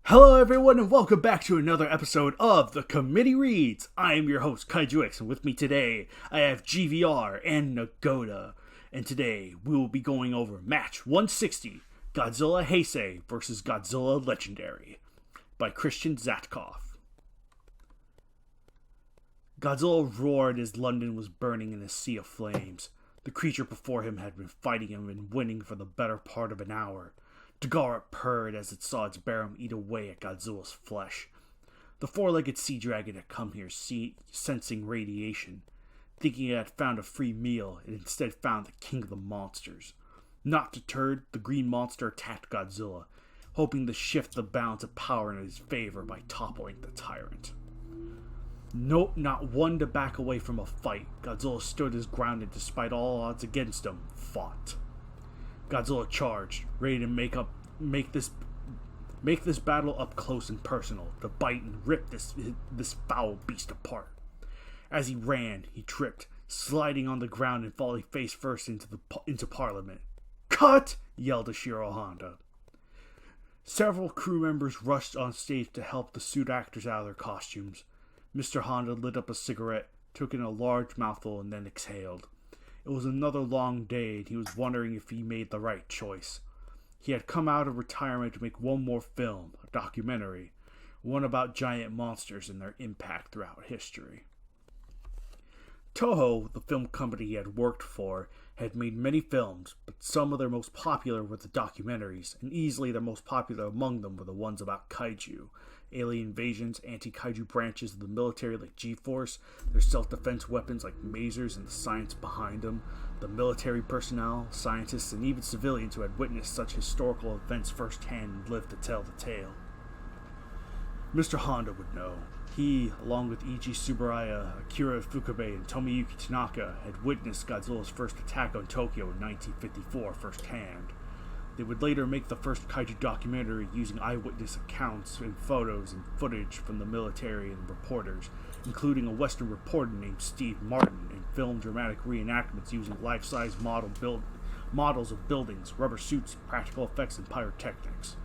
Hello everyone and welcome back to another episode of The Committee Reads. I am your host KWCs, and with me today I have GVR and Nagoda. And today we will be going over match 160, Godzilla Heisei vs. Godzilla Legendary by Christian Zatkoff. Godzilla roared as London was burning in a sea of flames. The creature before him had been fighting him and winning for the better part of an hour. Nagoda purred as it saw its barum eat away at Godzilla's flesh. The four-legged sea dragon had come here sensing radiation. Thinking it had found a free meal, it instead found the king of the monsters. Not deterred, the green monster attacked Godzilla, hoping to shift the balance of power in his favor by toppling the tyrant. Nope, not one to back away from a fight. Godzilla stood his ground and despite all odds against him, fought. Godzilla charged, ready to make this battle up close and personal, to bite and rip this foul beast apart. As he ran, he tripped, sliding on the ground and falling face first into Parliament. "Cut!" yelled Ishiro Honda. Several crew members rushed on stage to help the suit actors out of their costumes. Mr. Honda lit up a cigarette, took in a large mouthful, and then exhaled. It was another long day, and he was wondering if he made the right choice. He had come out of retirement to make one more film, a documentary, one about giant monsters and their impact throughout history. Toho, the film company he had worked for, had made many films, but some of their most popular were the documentaries, and easily their most popular among them were the ones about Kaiju. Alien invasions, anti-Kaiju branches of the military like G-Force, their self-defense weapons like masers and the science behind them, the military personnel, scientists, and even civilians who had witnessed such historical events firsthand and lived to tell the tale. Mr. Honda would know. He, along with Ichi Tsuburaya, Akira Ifukube, and Tomiyuki Tanaka, had witnessed Godzilla's first attack on Tokyo in 1954 firsthand. They would later make the first Kaiju documentary using eyewitness accounts and photos and footage from the military and reporters, including a Western reporter named Steve Martin, and film dramatic reenactments using life-size models of buildings, rubber suits, practical effects, and pyrotechnics.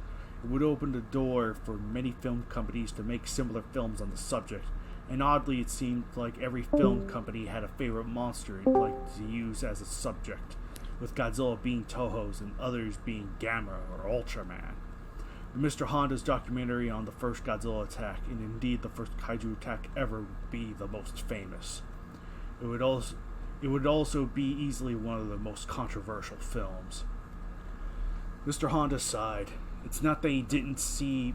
It would open the door for many film companies to make similar films on the subject, and oddly it seemed like every film company had a favorite monster it liked to use as a subject, with Godzilla being Toho's and others being Gamera or Ultraman. Mr. Honda's documentary on the first Godzilla attack, and indeed the first Kaiju attack ever, would be the most famous. It would also be easily one of the most controversial films. Mr. Honda sighed. It's not that he didn't see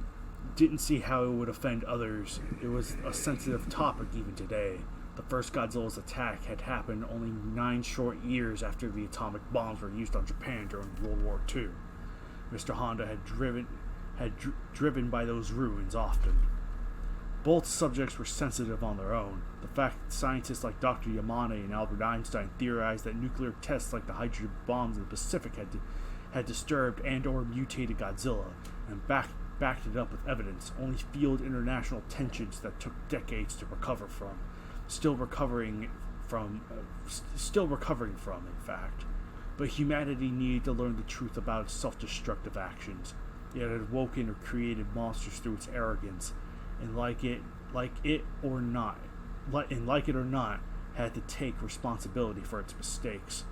how it would offend others. It was a sensitive topic even today. The first Godzilla's attack had happened only 9 short years after the atomic bombs were used on Japan during World War II. Mr. Honda had driven by those ruins often. Both subjects were sensitive on their own. The fact that scientists like Dr. Yamane and Albert Einstein theorized that nuclear tests like the hydrogen bombs in the Pacific had disturbed and or mutated Godzilla, and backed it up with evidence, only fueled international tensions that took decades to recover from. Still recovering from, in fact. But humanity needed to learn the truth about its self-destructive actions. It had woken or created monsters through its arrogance, and like it or not, had to take responsibility for its mistakes.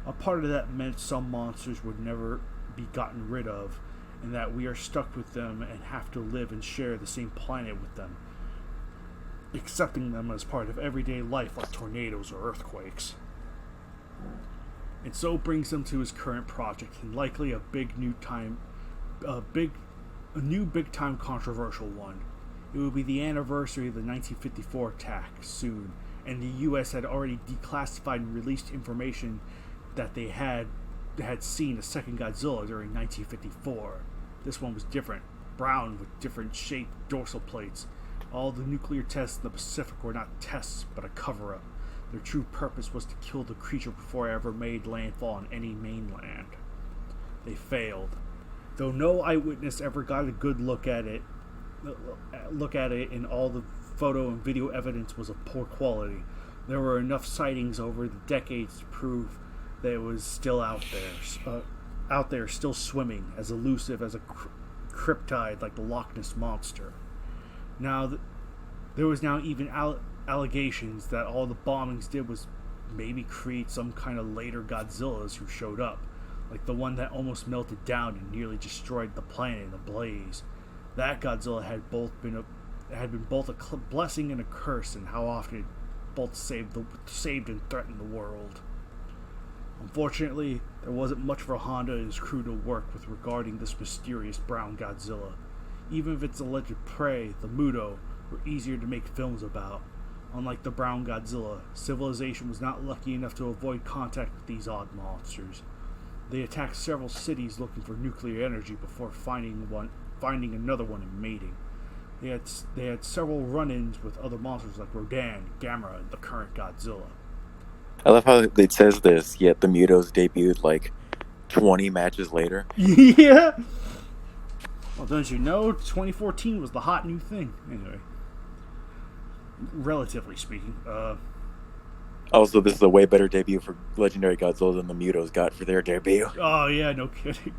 A part of that meant some monsters would never be gotten rid of, and that we are stuck with them and have to live and share the same planet with them, accepting them as part of everyday life like tornadoes or earthquakes. And so brings him to his current project, and likely a new big time controversial one. It would be the anniversary of the 1954 attack soon, and the US had already declassified and released information that they had seen a second Godzilla during 1954. This one was different, brown with different shaped dorsal plates. All the nuclear tests in the Pacific were not tests, but a cover-up. Their true purpose was to kill the creature before it ever made landfall on any mainland. They failed. Though no eyewitness ever got a good look at it, and all the photo and video evidence was of poor quality, there were enough sightings over the decades to prove that it was still out there, still swimming, as elusive as a cryptid like the Loch Ness Monster. Now, there was now even allegations that all the bombings did was maybe create some kind of later Godzillas who showed up, like the one that almost melted down and nearly destroyed the planet in a blaze. That Godzilla had been both a blessing and a curse, and how often it both saved and threatened the world. Unfortunately, there wasn't much for Honda and his crew to work with regarding this mysterious brown Godzilla. Even if its alleged prey, the Muto, were easier to make films about. Unlike the brown Godzilla, civilization was not lucky enough to avoid contact with these odd monsters. They attacked several cities looking for nuclear energy before finding another one and mating. They had several run-ins with other monsters like Rodan, Gamera, and the current Godzilla. I love how it says this, yet the Mutos debuted like 20 matches later. Yeah! Well, don't you know, 2014 was the hot new thing. Anyway. Relatively speaking. Also, this is a way better debut for Legendary Godzilla than the Mutos got for their debut. Oh, yeah, no kidding.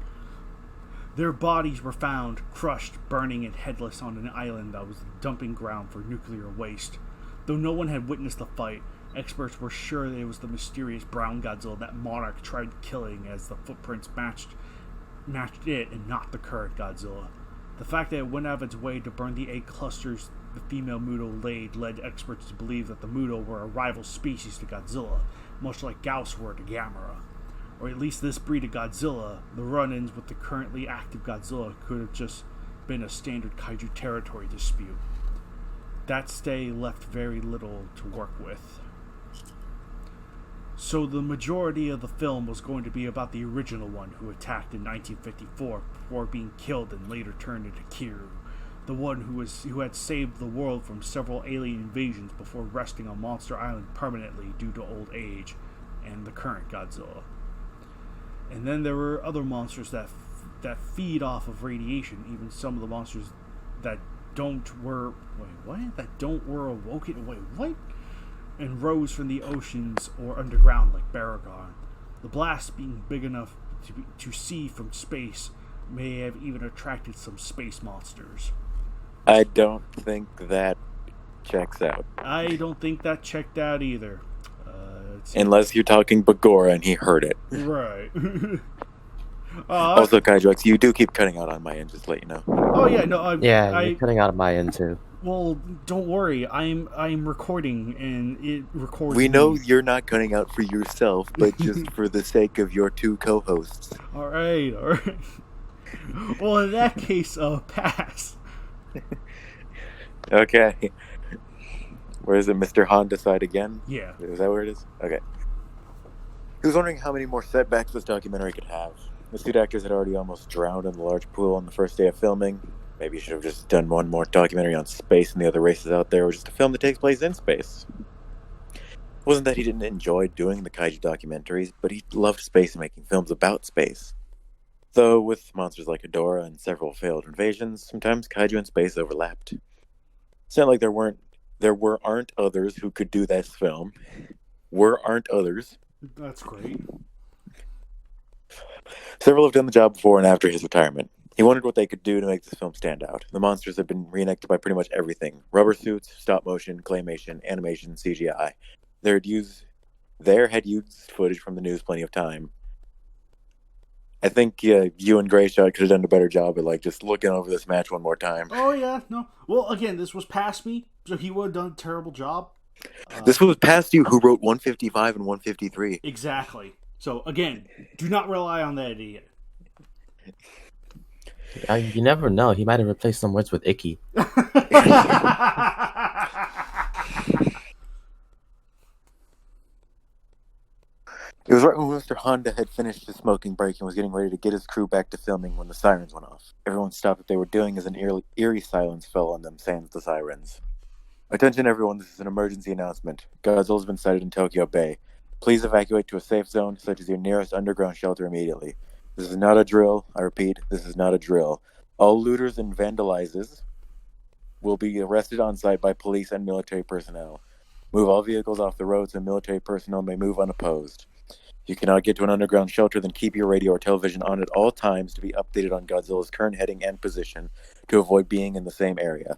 Their bodies were found, crushed, burning, and headless on an island that was the dumping ground for nuclear waste. Though no one had witnessed the fight, experts were sure that it was the mysterious brown Godzilla that Monarch tried killing, as the footprints matched it and not the current Godzilla. The fact that it went out of its way to burn the egg clusters the female Muto laid led experts to believe that the Muto were a rival species to Godzilla, much like Gauss were to Gamera. Or at least this breed of Godzilla, the run-ins with the currently active Godzilla could have just been a standard kaiju territory dispute. That stay left very little to work with. So the majority of the film was going to be about the original one who attacked in 1954 before being killed and later turned into Kiru, the one who had saved the world from several alien invasions before resting on Monster Island permanently due to old age, and the current Godzilla. And then there were other monsters that feed off of radiation, even some of the monsters that were awoken, and rose from the oceans or underground like Baragon. The blast being big enough to see from space may have even attracted some space monsters. I don't think that checks out. I don't think that checked out either. Unless you're talking Bagora and he heard it. Right. Also, KWCs, you do keep cutting out on my end, just to let you know. Oh yeah, no. You're cutting out on my end too. Well, don't worry. I'm recording, and it records. We know you're not cutting out for yourself, but just for the sake of your two co-hosts. All right. Well, in that case, pass. Okay. Where is it, Mr. Honda side again? Yeah. Is that where it is? Okay. He was wondering how many more setbacks this documentary could have. The two actors had already almost drowned in the large pool on the first day of filming. Maybe you should have just done one more documentary on space and the other races out there, or just a film that takes place in space. It wasn't that he didn't enjoy doing the kaiju documentaries, but he loved space and making films about space. Though with monsters like Ghidorah and several failed invasions, sometimes kaiju and space overlapped. It's not like there aren't others who could do this film. Aren't others. That's great. Several have done the job before and after his retirement. He wondered what they could do to make this film stand out. The monsters have been reenacted by pretty much everything. Rubber suits, stop motion, claymation, animation, CGI. They had used footage from the news plenty of time. I think you and Greyshot could have done a better job at just looking over this match one more time. Oh yeah, no. Well, again, this was past me, so he would have done a terrible job. This was past you, who wrote 155 and 153. Exactly. So again, do not rely on that idiot. You never know. He might have replaced some words with icky. It was right when Mr. Honda had finished his smoking break and was getting ready to get his crew back to filming when the sirens went off. Everyone stopped what they were doing as an eerie silence fell on them, sans the sirens. Attention everyone, this is an emergency announcement. Godzilla's been sighted in Tokyo Bay. Please evacuate to a safe zone, such as your nearest underground shelter immediately. This is not a drill. I repeat, this is not a drill. All looters and vandalizers will be arrested on site by police and military personnel. Move all vehicles off the road so military personnel may move unopposed. You cannot get to an underground shelter, then keep your radio or television on at all times to be updated on Godzilla's current heading and position to avoid being in the same area.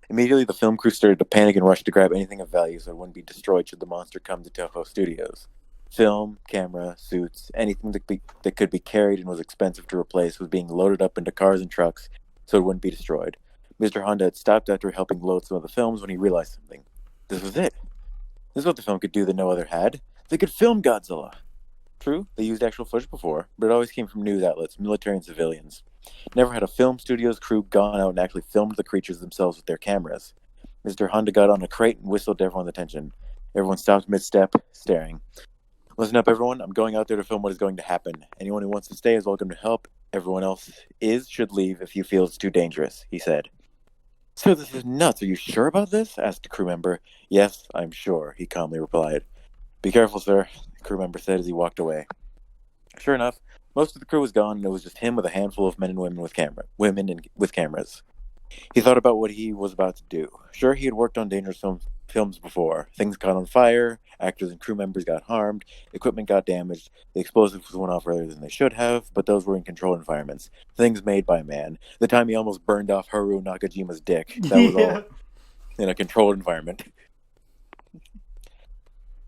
Immediately, the film crew started to panic and rush to grab anything of value so it wouldn't be destroyed should the monster come to Toho Studios. Film, camera, suits, anything that could be carried and was expensive to replace was being loaded up into cars and trucks so it wouldn't be destroyed. Mr. Honda had stopped after helping load some of the films when he realized something. This was it. This is what the film could do that no other had. They could film Godzilla. True, they used actual footage before, but it always came from news outlets, military and civilians. Never had a film studio's crew gone out and actually filmed the creatures themselves with their cameras. Mr. Honda got on a crate and whistled to everyone's attention. Everyone stopped mid-step, staring. Listen up, everyone. I'm going out there to film what is going to happen. Anyone who wants to stay is welcome to help. Everyone else should leave if you feel it's too dangerous, he said. So this is nuts. Are you sure about this? Asked a crew member. Yes, I'm sure, he calmly replied. Be careful, sir, the crew member said as he walked away. Sure enough, most of the crew was gone, and it was just him with a handful of men and women with cameras. He thought about what he was about to do. Sure, he had worked on dangerous films before. Things caught on fire, actors and crew members got harmed, equipment got damaged, the explosives went off earlier than they should have, but those were in controlled environments. Things made by man. The time he almost burned off Haru Nakajima's dick, that was all in a controlled environment.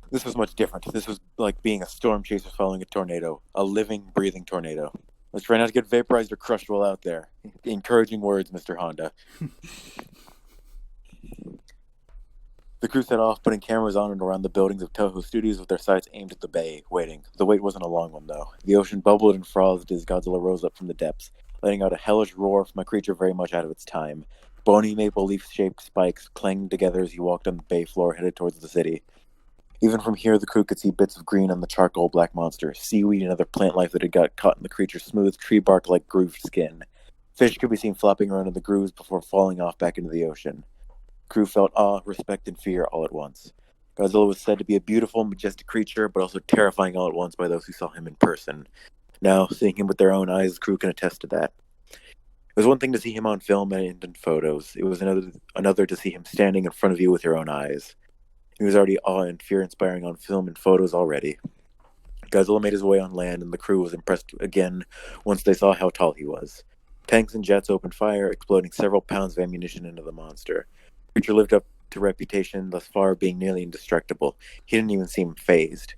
This was much different. This was like being a storm chaser following a tornado. A living, breathing tornado. Let's try not to get vaporized or crushed while out there. Encouraging words, Mr. Honda. The crew set off, putting cameras on and around the buildings of Toho Studios with their sights aimed at the bay, waiting. The wait wasn't a long one, though. The ocean bubbled and frothed as Godzilla rose up from the depths, letting out a hellish roar from a creature very much out of its time. Bony maple leaf-shaped spikes clanged together as he walked on the bay floor headed towards the city. Even from here, the crew could see bits of green on the charcoal black monster, seaweed and other plant life that had got caught in the creature's smooth, tree bark-like grooved skin. Fish could be seen flopping around in the grooves before falling off back into the ocean. The crew felt awe, respect, and fear all at once. Godzilla was said to be a beautiful, majestic creature, but also terrifying all at once by those who saw him in person. Now, seeing him with their own eyes, the crew can attest to that. It was one thing to see him on film and in photos. It was another to see him standing in front of you with your own eyes. He was already awe and fear-inspiring on film and photos already. Godzilla made his way on land, and the crew was impressed again once they saw how tall he was. Tanks and jets opened fire, exploding several pounds of ammunition into the monster. The creature lived up to reputation thus far of being nearly indestructible. He didn't even seem phased.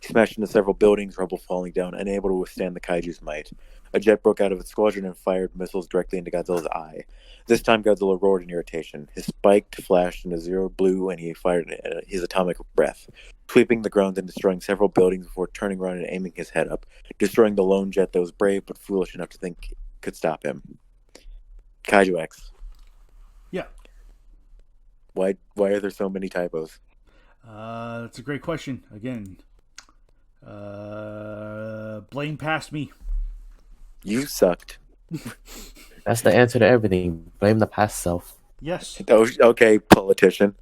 He smashed into several buildings, rubble falling down, unable to withstand the Kaiju's might. A jet broke out of its squadron and fired missiles directly into Godzilla's eye. This time Godzilla roared in irritation. His spike flashed into zero blue, and he fired his atomic breath, sweeping the ground and destroying several buildings before turning around and aiming his head up, destroying the lone jet that was brave but foolish enough to think could stop him. Kaiju X. Yeah. Why are there so many typos? That's a great question. Again, blame past me. You sucked. That's the answer to everything. Blame the past self. Yes. Oh, okay, politician.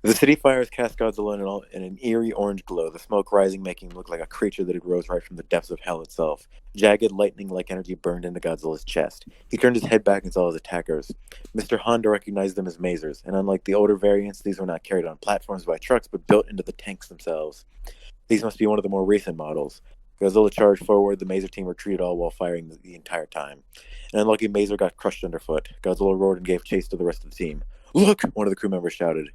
The city fires cast Godzilla in an eerie orange glow, the smoke rising making him look like a creature that had rose right from the depths of hell itself. Jagged, lightning-like energy burned into Godzilla's chest. He turned his head back and saw his attackers. Mr. Honda recognized them as Mazers, and unlike the older variants, these were not carried on platforms by trucks, but built into the tanks themselves. These must be one of the more recent models. Godzilla charged forward, the Mazer team retreated all while firing the entire time. An unlucky Mazer got crushed underfoot. Godzilla roared and gave chase to the rest of the team. "Look!" one of the crew members shouted.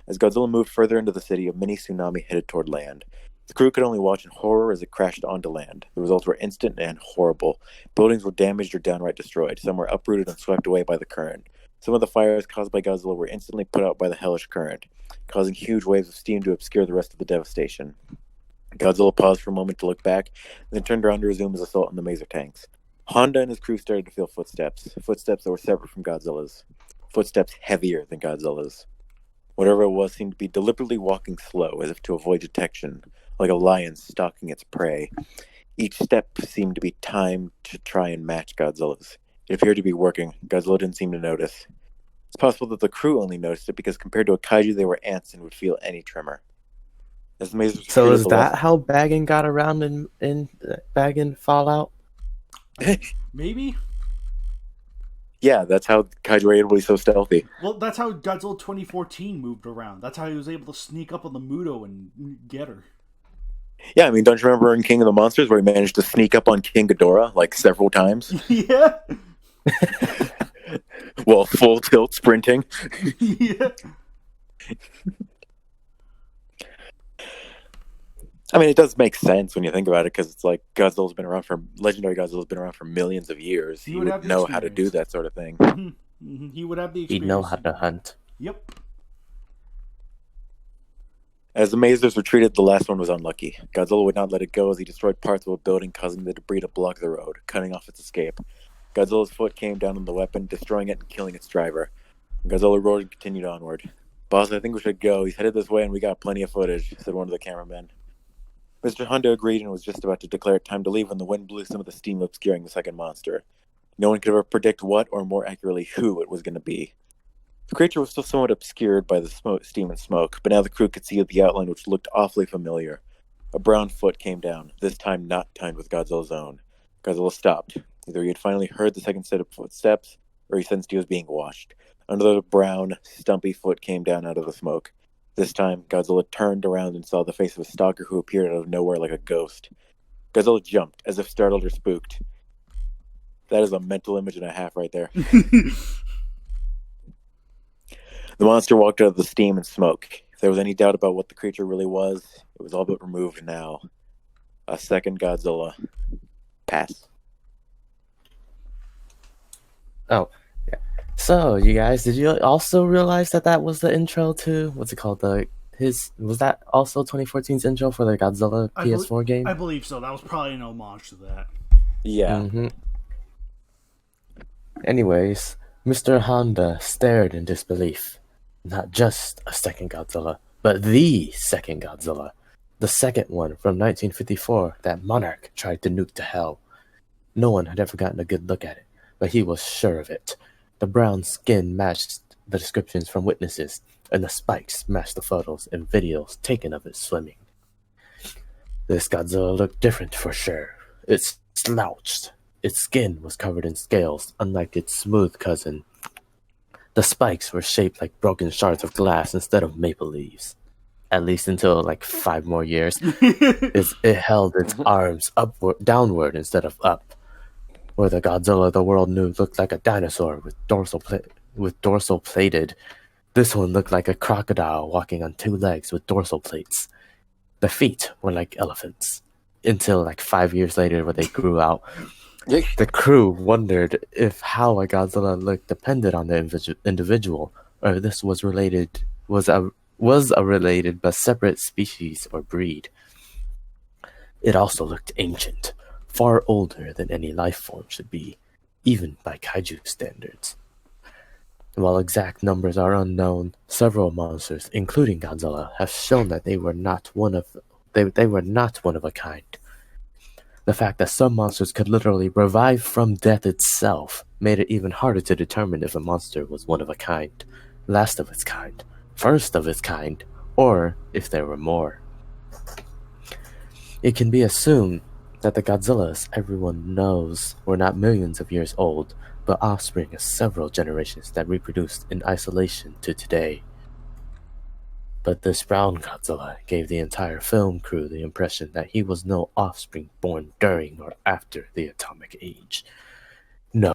As Godzilla moved further into the city, a mini tsunami headed toward land. The crew could only watch in horror as it crashed onto land. The results were instant and horrible. Buildings were damaged or downright destroyed. Some were uprooted and swept away by the current. Some of the fires caused by Godzilla were instantly put out by the hellish current, causing huge waves of steam to obscure the rest of the devastation. Godzilla paused for a moment to look back, then turned around to resume his assault on the Mazer tanks. Honda and his crew started to feel footsteps that were separate from Godzilla's. Footsteps heavier than Godzilla's. Whatever it was seemed to be deliberately walking slow, as if to avoid detection, like a lion stalking its prey. Each step seemed to be timed to try and match Godzilla's. It appeared to be working. Godzilla didn't seem to notice. It's possible that the crew only noticed it because compared to a kaiju, they were ants and would feel any tremor. As the Mazers So is that how Baggin got around in Baggin Fallout? Maybe. Yeah, that's how Kaiju were able to be so stealthy. Well, that's how Godzilla 2014 moved around. That's how he was able to sneak up on the Muto and get her. Yeah, I mean, don't you remember in King of the Monsters where he managed to sneak up on King Ghidorah like several times? Yeah. Well, full tilt sprinting. Yeah. I mean, it does make sense when you think about it, because it's like legendary Godzilla's been around for millions of years. He would know how to do that sort of thing. He would have the experience. He'd know how to hunt. Yep. As the Mazers retreated, the last one was unlucky. Godzilla would not let it go as he destroyed parts of a building, causing the debris to block the road, cutting off its escape. Godzilla's foot came down on the weapon, destroying it and killing its driver. Godzilla roared and continued onward. "Boss, I think we should go. He's headed this way and we got plenty of footage," said one of the cameramen. Mr. Honda agreed and was just about to declare it time to leave when the wind blew some of the steam obscuring the second monster. No one could ever predict what, or more accurately, who it was going to be. The creature was still somewhat obscured by the steam and smoke, but now the crew could see the outline, which looked awfully familiar. A brown foot came down, this time not timed with Godzilla's own. Godzilla stopped. Either he had finally heard the second set of footsteps, or he sensed he was being watched. Another brown, stumpy foot came down out of the smoke. This time, Godzilla turned around and saw the face of a stalker who appeared out of nowhere like a ghost. Godzilla jumped, as if startled or spooked. That is a mental image and a half right there. The monster walked out of the steam and smoke. If there was any doubt about what the creature really was, it was all but removed now. A second Godzilla. Pass. Oh, yeah. So, you guys, did you also realize that was the intro to, what's it called? Was that also 2014's intro for the Godzilla PS4 game? I believe so. That was probably an homage to that. Yeah. Mm-hmm. Anyways, Mr. Honda stared in disbelief. Not just a second Godzilla, but the second Godzilla. The second one from 1954 that Monarch tried to nuke to hell. No one had ever gotten a good look at it, but he was sure of it. The brown skin matched the descriptions from witnesses, and the spikes matched the photos and videos taken of it swimming. This Godzilla looked different for sure. It slouched. Its skin was covered in scales, unlike its smooth cousin. The spikes were shaped like broken shards of glass instead of maple leaves. At least until like 5 more years. It held its arms downward instead of up. Where the Godzilla the world knew looked like a dinosaur with dorsal plated. This one looked like a crocodile walking on 2 legs with dorsal plates. The feet were like elephants. Until like 5 years later when they grew out. The crew wondered if how a Godzilla looked depended on the individual, or if this was a related but separate species or breed. It also looked ancient, far older than any life form should be, even by Kaiju standards. While exact numbers are unknown, several monsters, including Godzilla, have shown that they were not one of a kind. The fact that some monsters could literally revive from death itself made it even harder to determine if a monster was one of a kind, last of its kind, first of its kind, or if there were more. It can be assumed that the Godzillas everyone knows were not millions of years old, but offspring of several generations that reproduced in isolation to today. But this brown Godzilla gave the entire film crew the impression that he was no offspring born during or after the atomic age. No.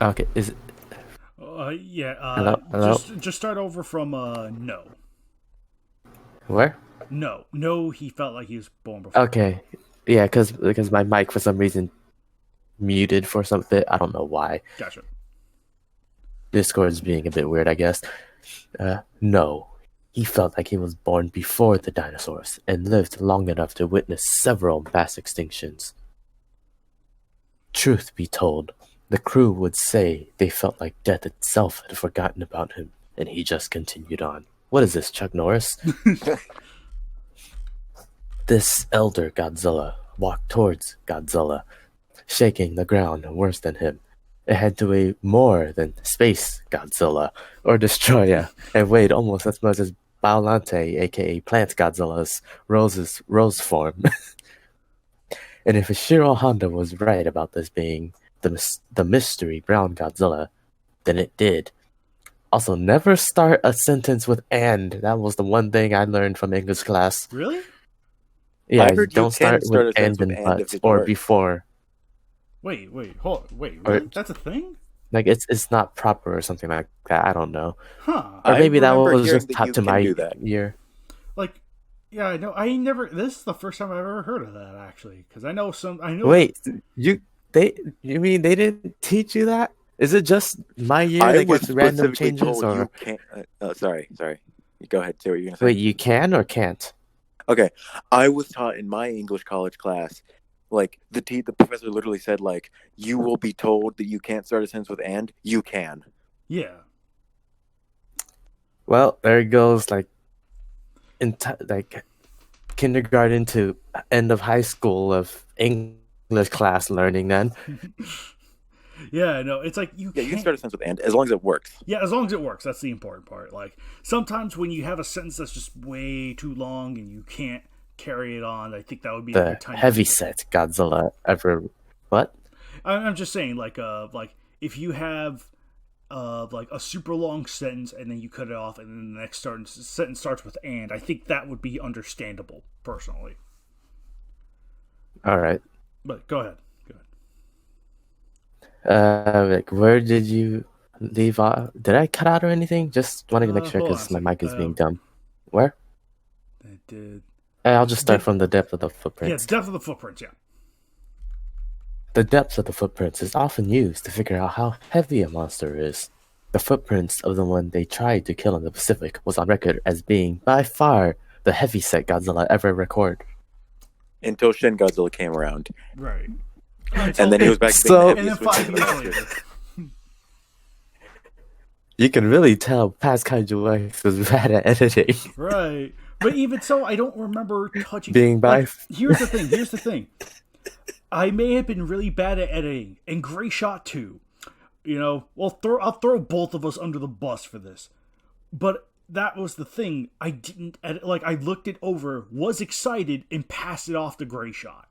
Okay, is it... Yeah, Hello? Just start over from, no. Where? No, he felt like he was born before. Okay, yeah, because my mic for some reason muted for some bit. I don't know why. Gotcha. Discord's being a bit weird, I guess. No. He felt like he was born before the dinosaurs and lived long enough to witness several mass extinctions. Truth be told, the crew would say they felt like death itself had forgotten about him, and he just continued on. What is this, Chuck Norris? This elder Godzilla walked towards Godzilla, shaking the ground worse than him. It had to weigh more than Space Godzilla or Destroyer, and weighed almost as much as Biollante, aka Plant Godzilla's rose form. And if Ishiro Honda was right about this being the mystery brown Godzilla, then it did. Also, never start a sentence with "and." That was the one thing I learned from English class. Really? Yeah, I heard you don't can start start with a sentence "and" with and "and" "but" if it or works. "before." Wait, really? Or, That's a thing? like, it's not proper or something like that. I don't know. Huh. Or I maybe that remember was hearing just that taught you to can my do that. ear. Like, yeah, I know. This is the first time I've ever heard of that, actually. Because I know Wait, you mean they didn't teach you that? Is it just my year I that was gets random specifically changes, told or you can't. Sorry. Go ahead. Say what you're gonna say. wait, you can or can't? Okay, I was taught in my English college class, like the professor literally said, like, you will be told that you can't start a sentence with "and." You can. Yeah. Well, there it goes. Like like kindergarten to end of high school of English class learning. Then Yeah, no, it's like Yeah, you can start a sentence with "and" as long as it works. Yeah, as long as it works. That's the important part. Like, sometimes when you have a sentence that's just way too long and you can't carry it on, I think that would be a the good time. heavyset Godzilla ever what? I'm just saying, like if you have like a super long sentence and then you cut it off and then the next sentence starts with "and," I think that would be understandable, personally. All right. But go ahead. Like, where did you leave off? Did I cut out or anything? Just wanted to make sure Hold on a because my second. mic is being dumb. Where? I did. I'll just start from the depth of the Yeah, footprints. depth of the footprints. Yeah. The depth of the footprints is often used to figure out how heavy a monster is. The footprints of the one they tried to kill in the Pacific was on record as being by far the heavyset Godzilla ever recorded. Until Shin Godzilla came around, Right. and then he was back to being So- the And then heaviest 5 within the years monsters. later. You can really tell past Kaiju X was bad at editing. Right. But even so, I don't remember touching. Being by- Like, here's the thing. I may have been really bad at editing, and Gray Shot too. You know, I'll throw both of us under the bus for this. But that was the thing. I didn't edit. Like, I looked it over, was excited, and passed it off to Gray Shot.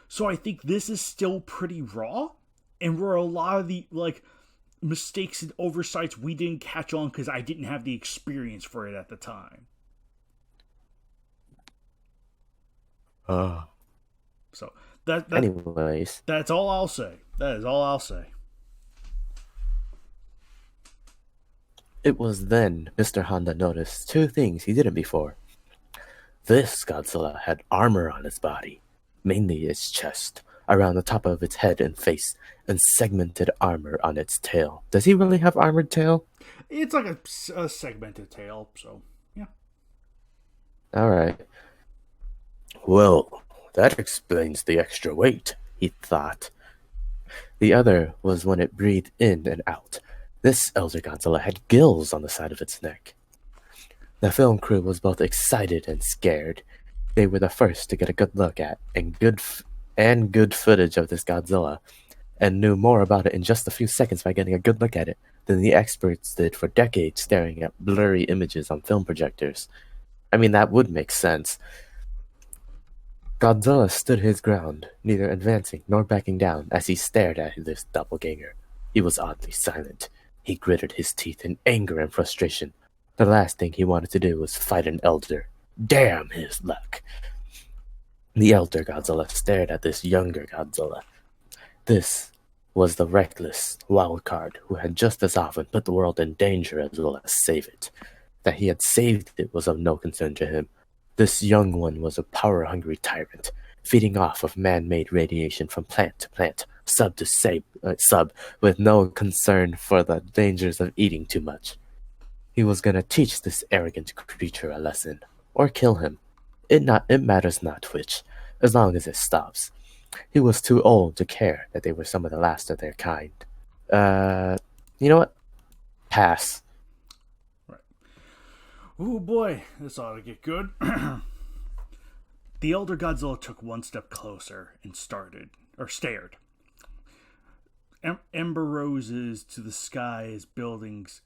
So I think this is still pretty raw, and where a lot of the mistakes and oversights we didn't catch on because I didn't have the experience for it at the time. So Anyways, that's all I'll say. That is all I'll say. it was then Mr. Honda noticed two things he didn't before. This Godzilla had armor on its body, mainly its chest, around the top of its head and face, and segmented armor on its tail. Does he really have armored tail? It's like a segmented tail, so yeah. Alright. Well, that explains the extra weight, he thought. The other was when it breathed in and out. This Elder Godzilla had gills on the side of its neck. The film crew was both excited and scared. They were the first to get a good look at and good footage of this Godzilla, and knew more about it in just a few seconds by getting a good look at it than the experts did for decades staring at blurry images on film projectors. I mean, that would make sense. Godzilla stood his ground, neither advancing nor backing down as he stared at this doppelganger. He was oddly silent. He gritted his teeth in anger and frustration. The last thing he wanted to do was fight an elder. Damn his luck. The elder Godzilla stared at this younger Godzilla. This was the reckless wild card who had just as often put the world in danger as well as save it. That he had saved it was of no concern to him. This young one was a power-hungry tyrant, feeding off of man-made radiation from plant to plant, sub to sub, with no concern for the dangers of eating too much. He was gonna teach this arrogant creature a lesson, or kill him. It matters not which, as long as it stops. He was too old to care that they were some of the last of their kind. You know what? Pass. Right. Ooh boy, this ought to get good. The Elder Godzilla took one step closer and stared. Ember rose to the sky as buildings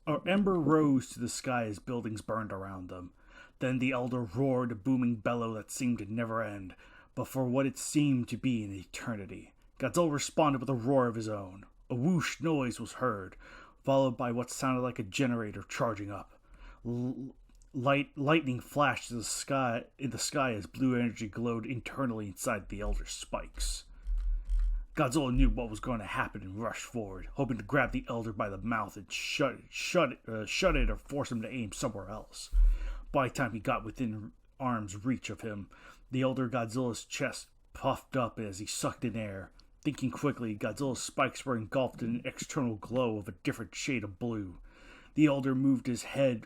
burned around them. Then the Elder roared a booming bellow that seemed to never end. but for what it seemed to be an eternity. Godzilla responded with a roar of his own. A whoosh noise was heard, followed by what sounded like a generator charging up. Lightning flashed in the sky as blue energy glowed internally inside the Elder's spikes. Godzilla knew what was going to happen and rushed forward, hoping to grab the Elder by the mouth and shut it or force him to aim somewhere else. By the time he got within arm's reach of him, the Elder Godzilla's chest puffed up as he sucked in air. Thinking quickly, Godzilla's spikes were engulfed in an external glow of a different shade of blue. The Elder moved his head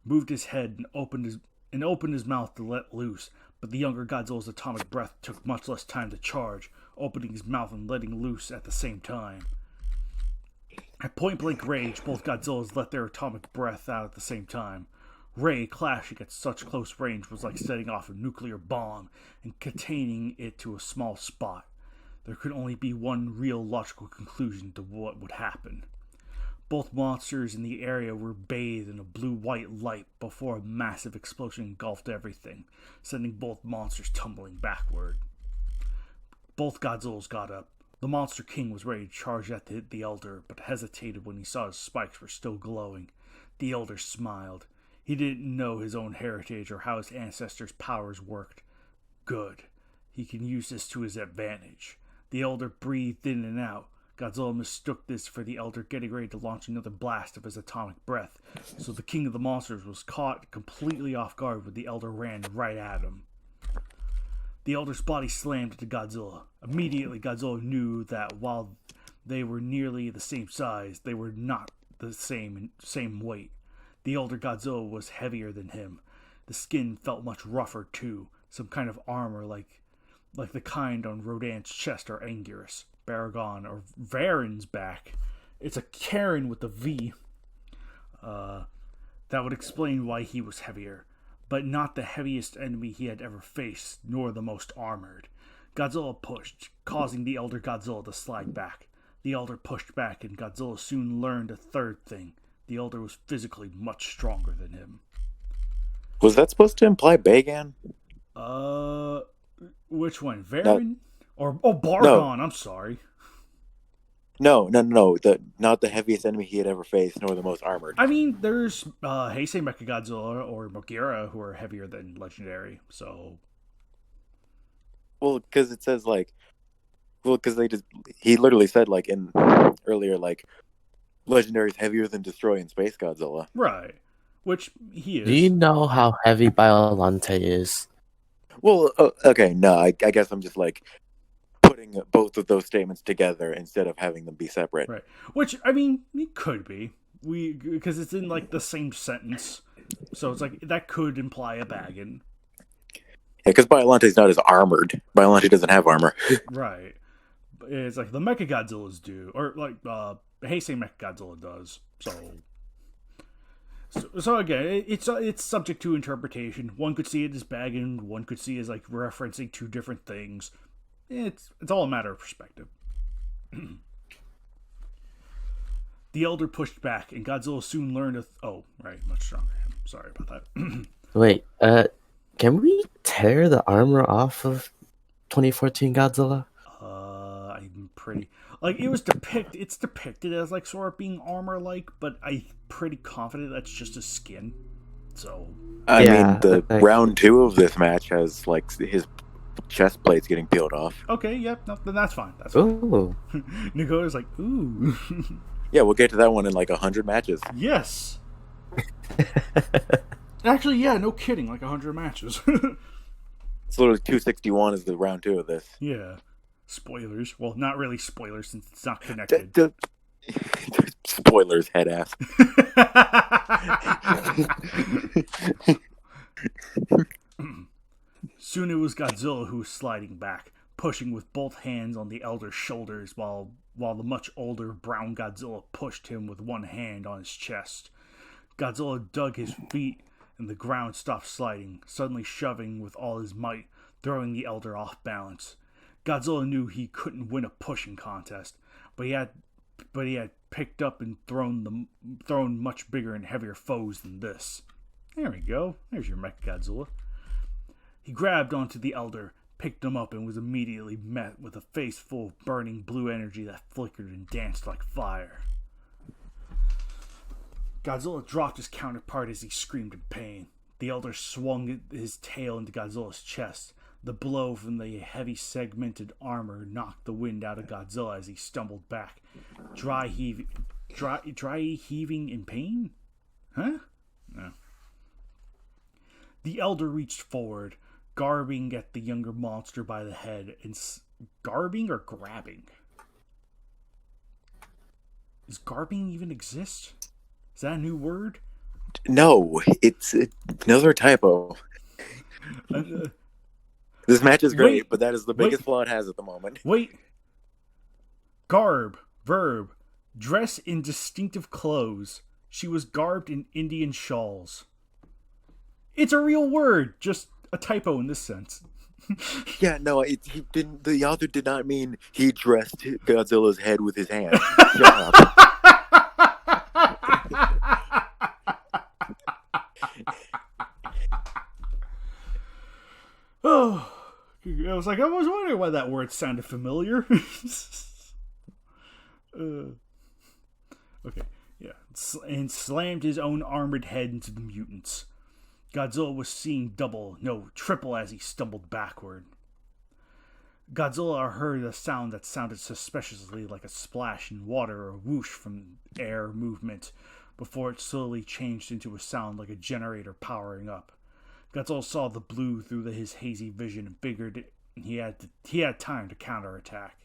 and opened his mouth to let loose, but the younger Godzilla's atomic breath took much less time to charge, opening his mouth and letting loose at the same time. At point-blank rage, both Godzillas let their atomic breath out at the same time. Ray clashing at such close range was like setting off a nuclear bomb and containing it to a small spot. There could only be one real logical conclusion to what would happen. Both monsters in the area were bathed in a blue-white light before a massive explosion engulfed everything, sending both monsters tumbling backward. Both Godzillas got up. The Monster King was ready to charge at the Elder, but hesitated when he saw his spikes were still glowing. The Elder smiled. He didn't know his own heritage or how his ancestors' powers worked. Good. He can use this to his advantage. The Elder breathed in and out. Godzilla mistook this for the Elder getting ready to launch another blast of his atomic breath, so the King of the Monsters was caught completely off guard when the Elder ran right at him. The Elder's body slammed into Godzilla. Immediately, Godzilla knew that while they were nearly the same size, they were not the same weight. The Elder Godzilla was heavier than him. The skin felt much rougher too, some kind of armor like the kind on Rodan's chest or Anguirus, Baragon, or Varen's back. It's a Karen with a V. That would explain why he was heavier, but not the heaviest enemy he had ever faced, nor the most armored. Godzilla pushed, causing the Elder Godzilla to slide back. The Elder pushed back, and Godzilla soon learned a third thing. The Elder was physically much stronger than him. Was that supposed to imply Bagan? Which one? Varen? Bargon, no. I'm sorry. No. Not the heaviest enemy he had ever faced, nor the most armored. I mean, there's Heisei Mechagodzilla or Mogira who are heavier than Legendary, so... Well, because it says, he literally said, earlier, Legendary's heavier than Destroy and Space Godzilla. Right. Which he is. Do you know how heavy Biollante is? Well, okay, no, I guess I'm just, putting both of those statements together instead of having them be separate. Right. Which, I mean, it could be. Because it's in, the same sentence. So it's that could imply a Bagan. Yeah, because Biollante's not as armored. Biollante doesn't have armor. Right. It's the Mechagodzillas do. Or, Heisei Mechagodzilla does. So again, it's subject to interpretation. One could see it as Bagan, one could see it as referencing two different things. It's all a matter of perspective. The Elder pushed back, and Godzilla soon learned much stronger. Sorry about that. Wait, can we tear the armor off of 2014 Godzilla? I'm pretty... it's depicted as, sort of being armor-like, but I'm pretty confident that's just his skin. So... I mean, the round 2 of this match has, his chest plates getting peeled off. Okay, yeah, no, then that's fine. That's fine. Ooh. Nagoda's ooh. Yeah, we'll get to that one in, 100 matches. Yes! Actually, yeah, no kidding, 100 matches. It's literally 261 is the round 2 of this. Yeah. Spoilers. Well, not really spoilers since it's not connected. Spoilers, head ass. Soon it was Godzilla who was sliding back, pushing with both hands on the Elder's shoulders while the much older brown Godzilla pushed him with one hand on his chest. Godzilla dug his feet and the ground stopped sliding, suddenly shoving with all his might, throwing the Elder off balance. Godzilla knew he couldn't win a pushing contest, but he had picked up and thrown much bigger and heavier foes than this. There we go. There's your Mechagodzilla. He grabbed onto the Elder, picked him up and was immediately met with a face full of burning blue energy that flickered and danced like fire. Godzilla dropped his counterpart as he screamed in pain. The Elder swung his tail into Godzilla's chest. The blow from the heavy segmented armor knocked the wind out of Godzilla as he stumbled back, dry heaving in pain? Huh? No. The Elder reached forward, garbing at the younger monster by the head, and garbing or grabbing? Does garbing even exist? Is that a new word? No, it's another typo. This match is great, but that is the biggest flaw it has at the moment. Wait. Garb, verb, dress in distinctive clothes. She was garbed in Indian shawls. It's a real word, just a typo in this sense. Yeah, no, he didn't. The author did not mean he dressed Godzilla's head with his hand. Shut up. Oh, I was wondering why that word sounded familiar. Okay, yeah, and slammed his own armored head into the mutants. Godzilla was seeing double, no, triple as he stumbled backward. Godzilla heard a sound that sounded suspiciously like a splash in water or a whoosh from air movement before it slowly changed into a sound like a generator powering up. Godzilla saw the blue through his hazy vision and figured he had time to counterattack.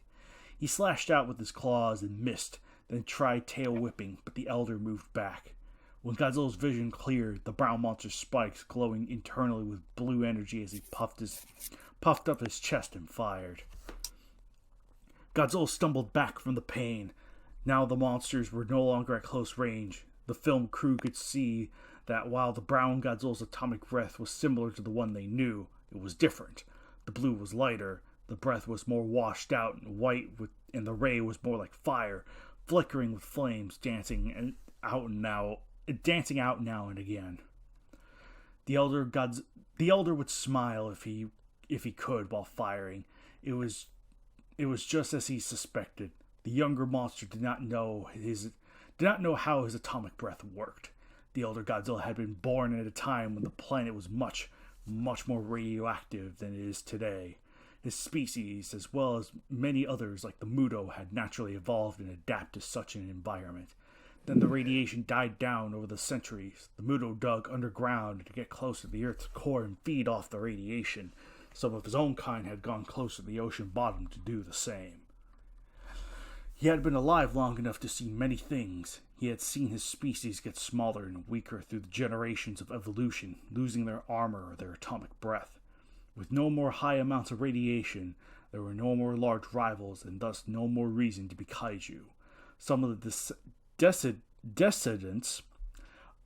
He slashed out with his claws and missed, then tried tail whipping, but the Elder moved back. When Godzilla's vision cleared, the brown monster's spikes glowing internally with blue energy as he puffed up his chest and fired. Godzilla stumbled back from the pain. Now the monsters were no longer at close range. The film crew could see that while the brown Godzilla's atomic breath was similar to the one they knew, it was different. The blue was lighter, the breath was more washed out and white, and the ray was more like fire, flickering with flames, dancing out now and again. The Elder would smile if he could while firing. It was just as he suspected. The younger monster did not know how his atomic breath worked. The Elder Godzilla had been born at a time when the planet was much, much more radioactive than it is today. His species, as well as many others like the Muto, had naturally evolved and adapted to such an environment. Then the radiation died down over the centuries. The Muto dug underground to get close to the Earth's core and feed off the radiation. Some of his own kind had gone close to the ocean bottom to do the same. He had been alive long enough to see many things. He had seen his species get smaller and weaker through the generations of evolution, losing their armor or their atomic breath. With no more high amounts of radiation, there were no more large rivals and thus no more reason to be kaiju. Some of the descendants'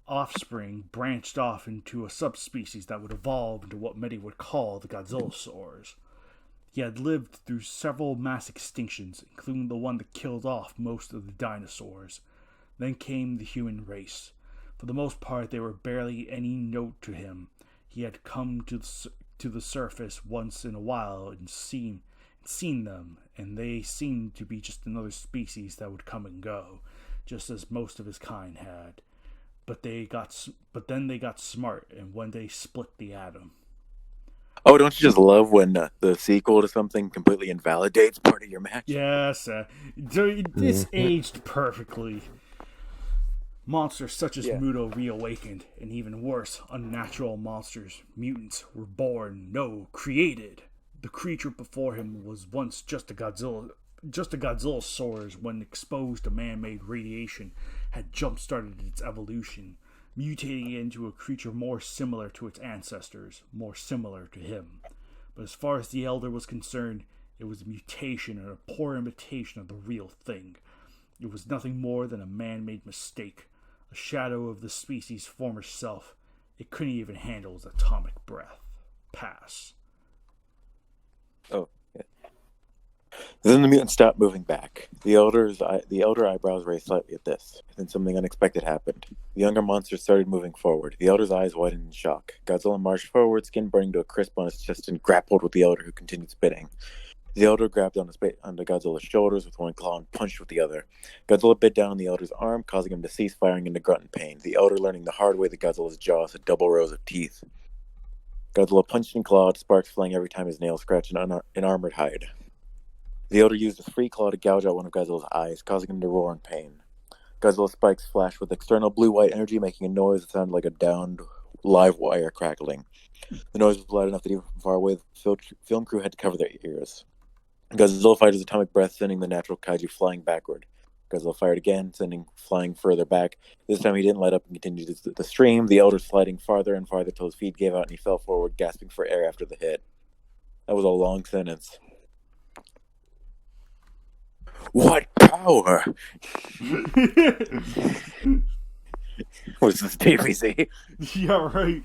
offspring branched off into a subspecies that would evolve into what many would call the Godzillasaurs. He had lived through several mass extinctions, including the one that killed off most of the dinosaurs. Then came the human race. For the most part, they were barely any note to him. He had come to the surface once in a while and seen them, and they seemed to be just another species that would come and go, just as most of his kind had. But then they got smart, and one day split the atom. Oh, don't you just love when the sequel to something completely invalidates part of your match? Yes, this aged perfectly. Monsters such as Muto reawakened, and even worse, unnatural monsters, mutants, were born, no, created. The creature before him was once just a Godzillasaurus when exposed to man-made radiation had jump-started its evolution, mutating into a creature more similar to its ancestors, more similar to him. But as far as the Elder was concerned, it was a mutation and a poor imitation of the real thing. It was nothing more than a man-made mistake, a shadow of the species' former self. It couldn't even handle its atomic breath. Pass. Oh, yeah. Then the mutant stopped moving back. The elder eyebrows raised slightly at this. Then something unexpected happened. The younger monster started moving forward. The elder's eyes widened in shock. Godzilla marched forward, skin burning to a crisp on his chest, and grappled with the elder, who continued spitting. The elder grabbed onto Godzilla's shoulders with one claw and punched with the other. Godzilla bit down on the elder's arm, causing him to cease firing and to grunt in pain, the elder learning the hard way that Godzilla's jaws had double rows of teeth. Godzilla punched and clawed, sparks flying every time his nails scratched an armored hide. The elder used his free claw to gouge out one of Godzilla's eyes, causing him to roar in pain. Godzilla's spikes flashed with external blue-white energy, making a noise that sounded like a downed live wire crackling. The noise was loud enough that even from far away, the film crew had to cover their ears. Godzilla fired his atomic breath, sending the natural kaiju flying backward. Godzilla fired again, sending flying further back. This time he didn't let up and continued the stream, the elder sliding farther and farther till his feet gave out and he fell forward, gasping for air after the hit. That was a long sentence. What power? Was this DVC? Yeah, right.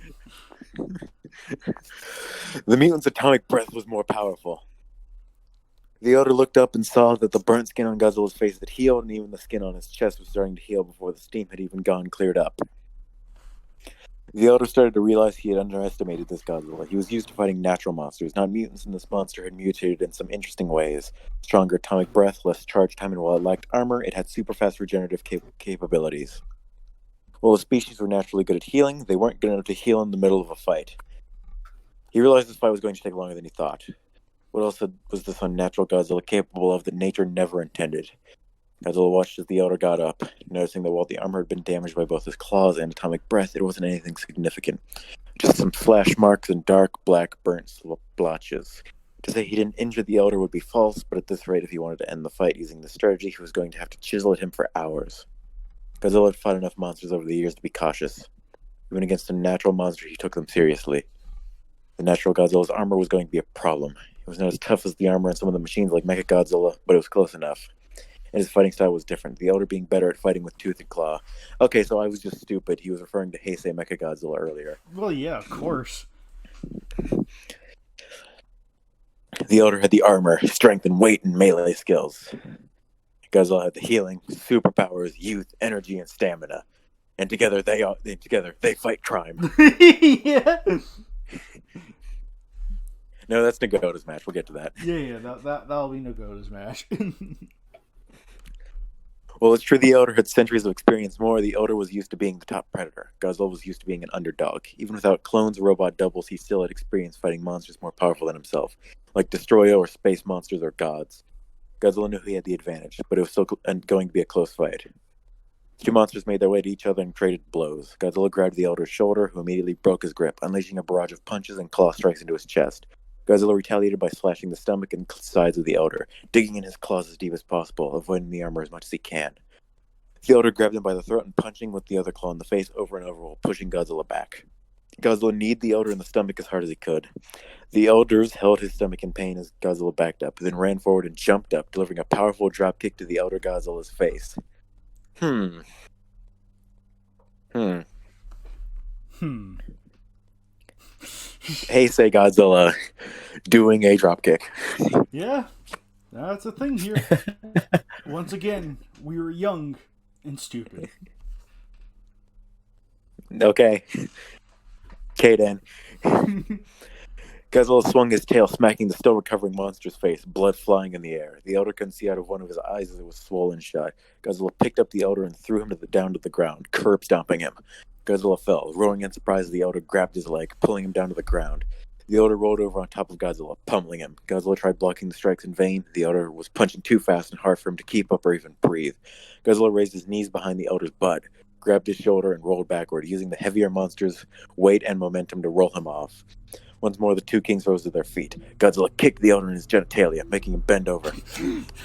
The mutant's atomic breath was more powerful. The elder looked up and saw that the burnt skin on Godzilla's face had healed, and even the skin on his chest was starting to heal before the steam had even cleared up. The elder started to realize he had underestimated this Godzilla. He was used to fighting natural monsters, not mutants, and this monster had mutated in some interesting ways. Stronger atomic breath, less charge time, and while it lacked armor, it had super fast regenerative capabilities. While the species were naturally good at healing, they weren't good enough to heal in the middle of a fight. He realized this fight was going to take longer than he thought. What else was this unnatural Godzilla capable of that nature never intended? Godzilla watched as the elder got up, noticing that while the armor had been damaged by both his claws and atomic breath, it wasn't anything significant. Just some slash marks and dark, black, burnt blotches. To say he didn't injure the elder would be false, but at this rate, if he wanted to end the fight using this strategy, he was going to have to chisel at him for hours. Godzilla had fought enough monsters over the years to be cautious. Even against a natural monster, he took them seriously. The natural Godzilla's armor was going to be a problem. It was not as tough as the armor in some of the machines like Mechagodzilla, but it was close enough. And his fighting style was different, the elder being better at fighting with tooth and claw. Okay, so I was just stupid. He was referring to Heisei Mechagodzilla earlier. Well, yeah, of course. The elder had the armor, strength, and weight and melee skills. Godzilla had the healing, superpowers, youth, energy, and stamina. And together they fight crime. Yeah. No, that's Nagoda's match. We'll get to that. Yeah, that'll be Nagoda's match. Well, it's true the elder had centuries of experience more. The elder was used to being the top predator. Godzilla was used to being an underdog. Even without clones or robot doubles, he still had experience fighting monsters more powerful than himself, like Destroyer or space monsters or gods. Godzilla knew he had the advantage, but it was still going to be a close fight. The two monsters made their way to each other and traded blows. Godzilla grabbed the elder's shoulder, who immediately broke his grip, unleashing a barrage of punches and claw strikes into his chest. Godzilla retaliated by slashing the stomach and sides of the elder, digging in his claws as deep as possible, avoiding the armor as much as he can. The elder grabbed him by the throat and punching with the other claw in the face over and over while pushing Godzilla back. Godzilla kneed the elder in the stomach as hard as he could. The elders held his stomach in pain as Godzilla backed up, then ran forward and jumped up, delivering a powerful drop kick to the elder Godzilla's face. Heisei Godzilla doing a dropkick. Yeah, that's a thing here. Once again, we were young and stupid. Okay. Then. Godzilla swung his tail, smacking the still recovering monster's face, blood flying in the air. The elder couldn't see out of one of his eyes as it was swollen shut. Godzilla picked up the elder and threw him down to the ground, curb stomping him. Godzilla fell, roaring in surprise as the elder grabbed his leg, pulling him down to the ground. The elder rolled over on top of Godzilla, pummeling him. Godzilla tried blocking the strikes in vain. The elder was punching too fast and hard for him to keep up or even breathe. Godzilla raised his knees behind the elder's butt, grabbed his shoulder, and rolled backward, using the heavier monster's weight and momentum to roll him off. Once more, the two kings rose to their feet. Godzilla kicked the elder in his genitalia, making him bend over.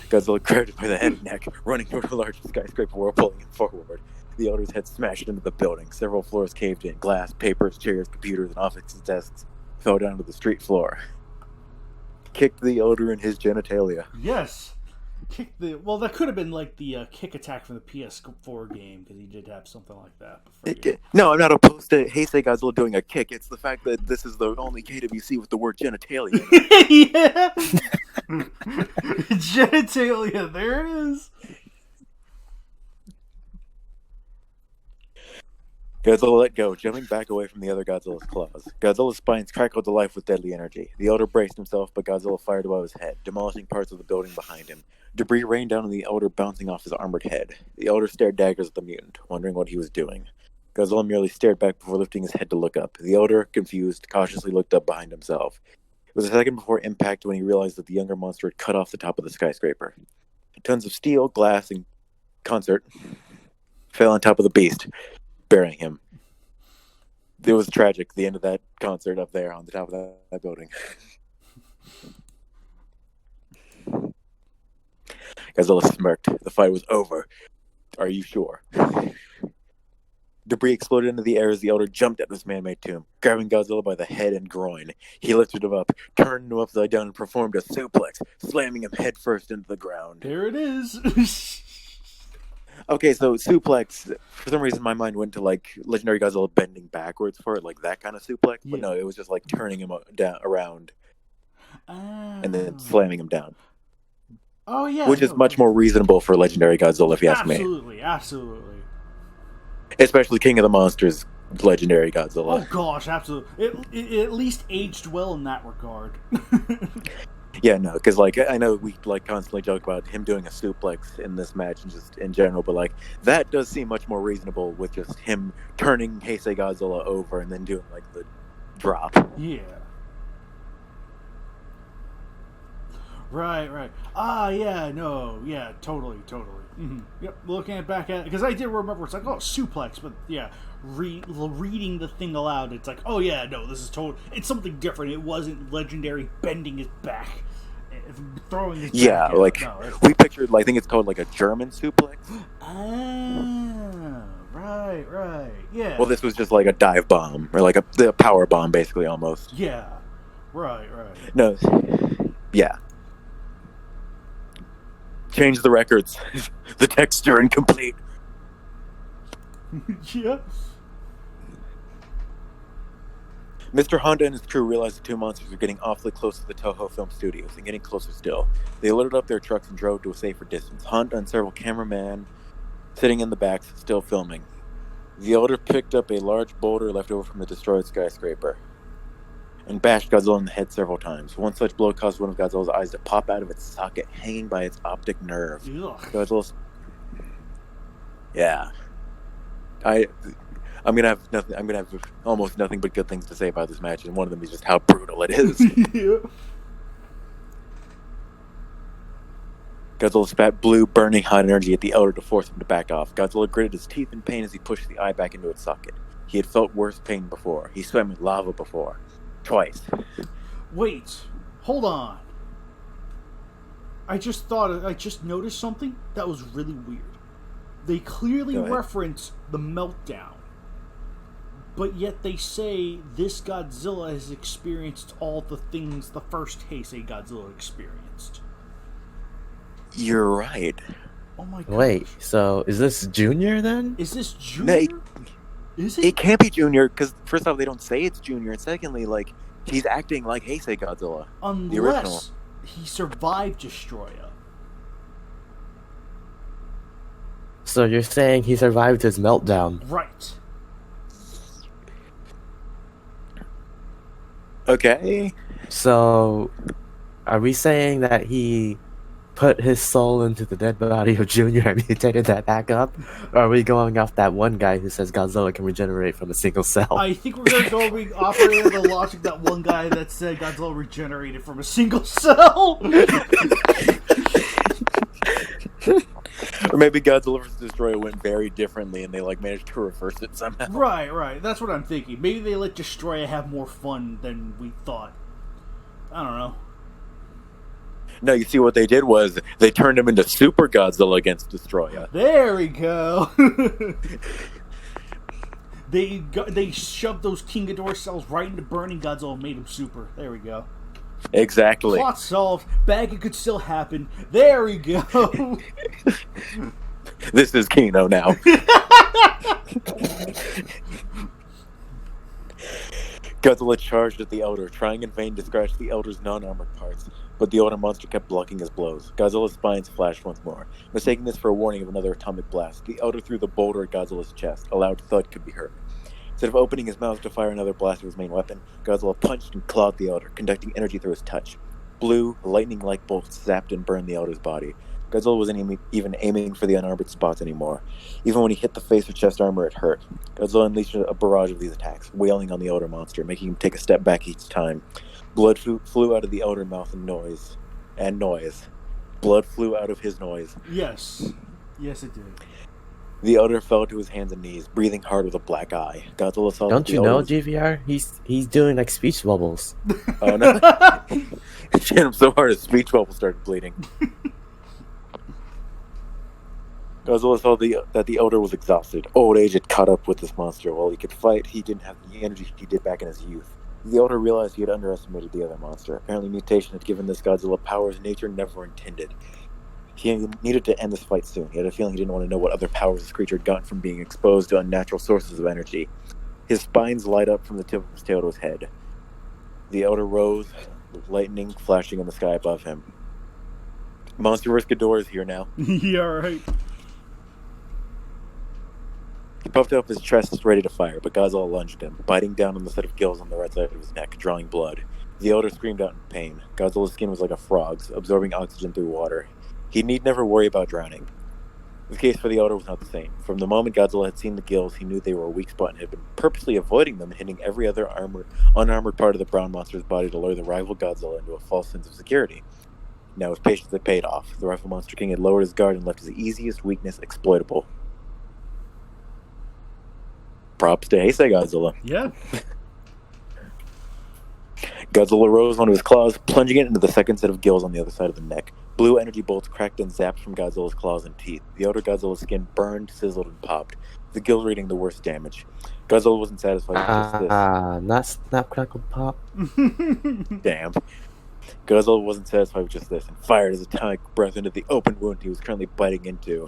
Godzilla grabbed him by the head and neck, running toward a large skyscraper while pulling him forward. The elder's head smashed into the building. Several floors caved in. Glass, papers, chairs, computers, and office desks fell down to the street floor. Kicked the elder in his genitalia. Yes. Well, that could have been like the kick attack from the PS4 game, because he did have something like that. No, I'm not opposed to Heisei Godzilla doing a kick. It's the fact that this is the only KWC with the word genitalia. Yeah. Genitalia, there it is. Godzilla let go, jumping back away from the other Godzilla's claws. Godzilla's spines crackled to life with deadly energy. The Elder braced himself, but Godzilla fired above his head, demolishing parts of the building behind him. Debris rained down on the Elder, bouncing off his armored head. The Elder stared daggers at the mutant, wondering what he was doing. Godzilla merely stared back before lifting his head to look up. The Elder, confused, cautiously looked up behind himself. It was a second before impact when he realized that the younger monster had cut off the top of the skyscraper. Tons of steel, glass, and concert fell on top of the beast, burying him. It was tragic, the end of that concert up there on the top of that building. Godzilla smirked. The fight was over. Are you sure? Debris exploded into the air as the Elder jumped at this man-made tomb, grabbing Godzilla by the head and groin. He lifted him up, turned him upside down, and performed a suplex, slamming him headfirst into the ground. There it is. Okay, so suplex, for some reason my mind went to, like, Legendary Godzilla bending backwards for it, like that kind of suplex. But no, it was just, like, turning him down around and then slamming him down. Oh, yeah. Which is much more reasonable for Legendary Godzilla, if you ask me. Absolutely. Especially King of the Monsters, Legendary Godzilla. Oh, gosh, absolutely. It at least aged well in that regard. Yeah, no, because, like, I know we, like, constantly joke about him doing a suplex in this match and just in general, but, like, that does seem much more reasonable with just him turning Heisei Godzilla over and then doing, like, the drop. Yeah. Right. Yeah, totally. Mm-hmm. Yep, looking at back at it, because I did remember, it's like, oh, suplex, but yeah, reading the thing aloud, it's like, oh yeah, no, this is it's something different. It wasn't Legendary bending his back, throwing his back. Like, we pictured, like, I think it's called, like, a German suplex. Ah, right, yeah. Well, this was just like a dive bomb, or like the power bomb, basically, almost. Yeah, right. No, yeah. Change the records. The texture incomplete. Yeah. Mr. Honda and his crew realized the two monsters were getting awfully close to the Toho film studios, and getting closer still. They loaded up their trucks and drove to a safer distance. Honda and several cameramen sitting in the back, still filming. The Elder picked up a large boulder left over from the destroyed skyscraper and bashed Godzilla in the head several times. One such blow caused one of Godzilla's eyes to pop out of its socket, hanging by its optic nerve. Godzilla's... Yeah. I'm gonna have nothing. I'm gonna have almost nothing but good things to say about this match, and one of them is just how brutal it is. Yeah. Godzilla spat blue, burning hot energy at the Elder to force him to back off. Godzilla gritted his teeth in pain as he pushed the eye back into its socket. He had felt worse pain before. He swam in lava before. Twice. Wait. Hold on. I just noticed something that was really weird. They clearly reference the meltdown, but yet they say this Godzilla has experienced all the things the first Heisei Godzilla experienced. You're right. Oh my god. Wait, so is this Junior then? Is this Junior? Is it? It can't be Junior, because first off, they don't say it's Junior, and secondly, like, he's acting like Heisei Godzilla. Unless the original. He survived Destroya. So you're saying he survived his meltdown? Right. Okay. So, are we saying that he put his soul into the dead body of Junior and mutated that back up? Or are we going off that one guy who says Godzilla can regenerate from a single cell? I think we're going to go operating the logic that one guy that said Godzilla regenerated from a single cell. Or maybe Godzilla vs. Destroyer went very differently and they, like, managed to reverse it somehow. Right. That's what I'm thinking. Maybe they let Destroyer have more fun than we thought. I don't know. No, you see what they did was they turned him into Super Godzilla against Destroyer. There we go. They shoved those King Ghidorah cells right into burning Godzilla and made him super. There we go. Exactly. Plot solved. Bagging could still happen. There we go. This is Kino now. Godzilla charged at the Elder, trying in vain to scratch the Elder's non-armored parts, but the Elder monster kept blocking his blows. Godzilla's spines flashed once more. Mistaking this for a warning of another atomic blast, the Elder threw the boulder at Godzilla's chest. A loud thud could be heard. Instead of opening his mouth to fire another blast of his main weapon, Godzilla punched and clawed the Elder, conducting energy through his touch. Blue, lightning-like bolts zapped and burned the Elder's body. Godzilla wasn't even aiming for the unarmored spots anymore. Even when he hit the face or chest armor, it hurt. Godzilla unleashed a barrage of these attacks, wailing on the Elder monster, making him take a step back each time. Blood flew out of the Elder mouth and noise. Blood flew out of his noise. Yes. Yes, it did. The Elder fell to his hands and knees, breathing hard with a black eye. Godzilla saw Don't that you know, GVR? He's doing like speech bubbles. Oh no! It hit him so hard his speech bubble started bleeding. Godzilla saw that the Elder was exhausted. Old age had caught up with this monster. While he could fight, he didn't have the energy he did back in his youth. The Elder realized he had underestimated the other monster. Apparently mutation had given this Godzilla powers nature never intended. He needed to end this fight soon. He had a feeling he didn't want to know what other powers this creature had gotten from being exposed to unnatural sources of energy. His spines light up from the tip of his tail to his head. The Elder rose, with lightning flashing in the sky above him. Monsterverse Ghidorah is here now. Yeah, right. He puffed up his chest, ready to fire, but Godzilla lunged him, biting down on the set of gills on the right side of his neck, drawing blood. The Elder screamed out in pain. Godzilla's skin was like a frog's, absorbing oxygen through water. He need never worry about drowning. The case for the Elder was not the same. From the moment Godzilla had seen the gills, he knew they were a weak spot and had been purposely avoiding them and hitting every other unarmored part of the brown monster's body to lure the rival Godzilla into a false sense of security. Now his patience had paid off. The Rifle Monster King had lowered his guard and left his easiest weakness exploitable. Props to Heisei Godzilla. Yeah. Godzilla rose onto his claws, plunging it into the second set of gills on the other side of the neck. Blue energy bolts cracked and zapped from Godzilla's claws and teeth. The Elder Godzilla's skin burned, sizzled, and popped. The gills were eating the worst damage. Godzilla wasn't satisfied with just this. Not snap, crackle, pop. Damn. Godzilla wasn't satisfied with just this and fired his atomic breath into the open wound he was currently biting into,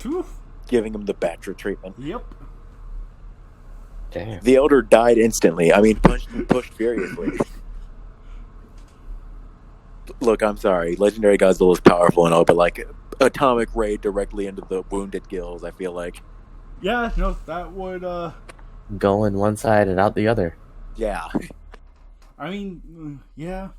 giving him the Batra treatment. Yep. Damn. The Elder died instantly. Punched and pushed furiously. Look, I'm sorry. Legendary Godzilla is powerful and all, but like atomic ray directly into the wounded gills, I feel like. Yeah, no, that would, Go in one side and out the other. Yeah. I mean, yeah.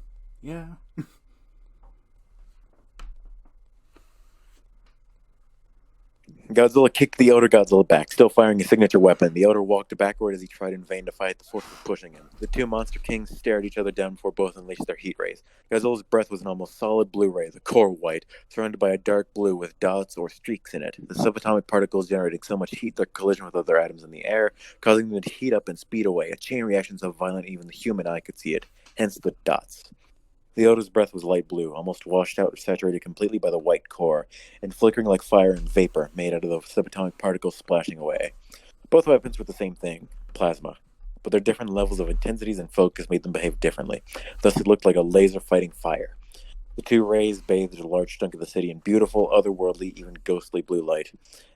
Godzilla kicked the Elder Godzilla back, still firing his signature weapon. The Elder walked backward as he tried in vain to fight the force pushing him. The two monster kings stared each other down before both unleashed their heat rays. Godzilla's breath was an almost solid blue ray, the core white, surrounded by a dark blue with dots or streaks in it. The subatomic particles generating so much heat their collision with other atoms in the air, causing them to heat up and speed away, a chain reaction so violent even the human eye could see it, hence the dots. The Elder's breath was light blue, almost washed out or saturated completely by the white core, and flickering like fire and vapor made out of the subatomic particles splashing away. Both weapons were the same thing, plasma, but their different levels of intensities and focus made them behave differently. Thus it looked like a laser fighting fire. The two rays bathed a large chunk of the city in beautiful, otherworldly, even ghostly blue light.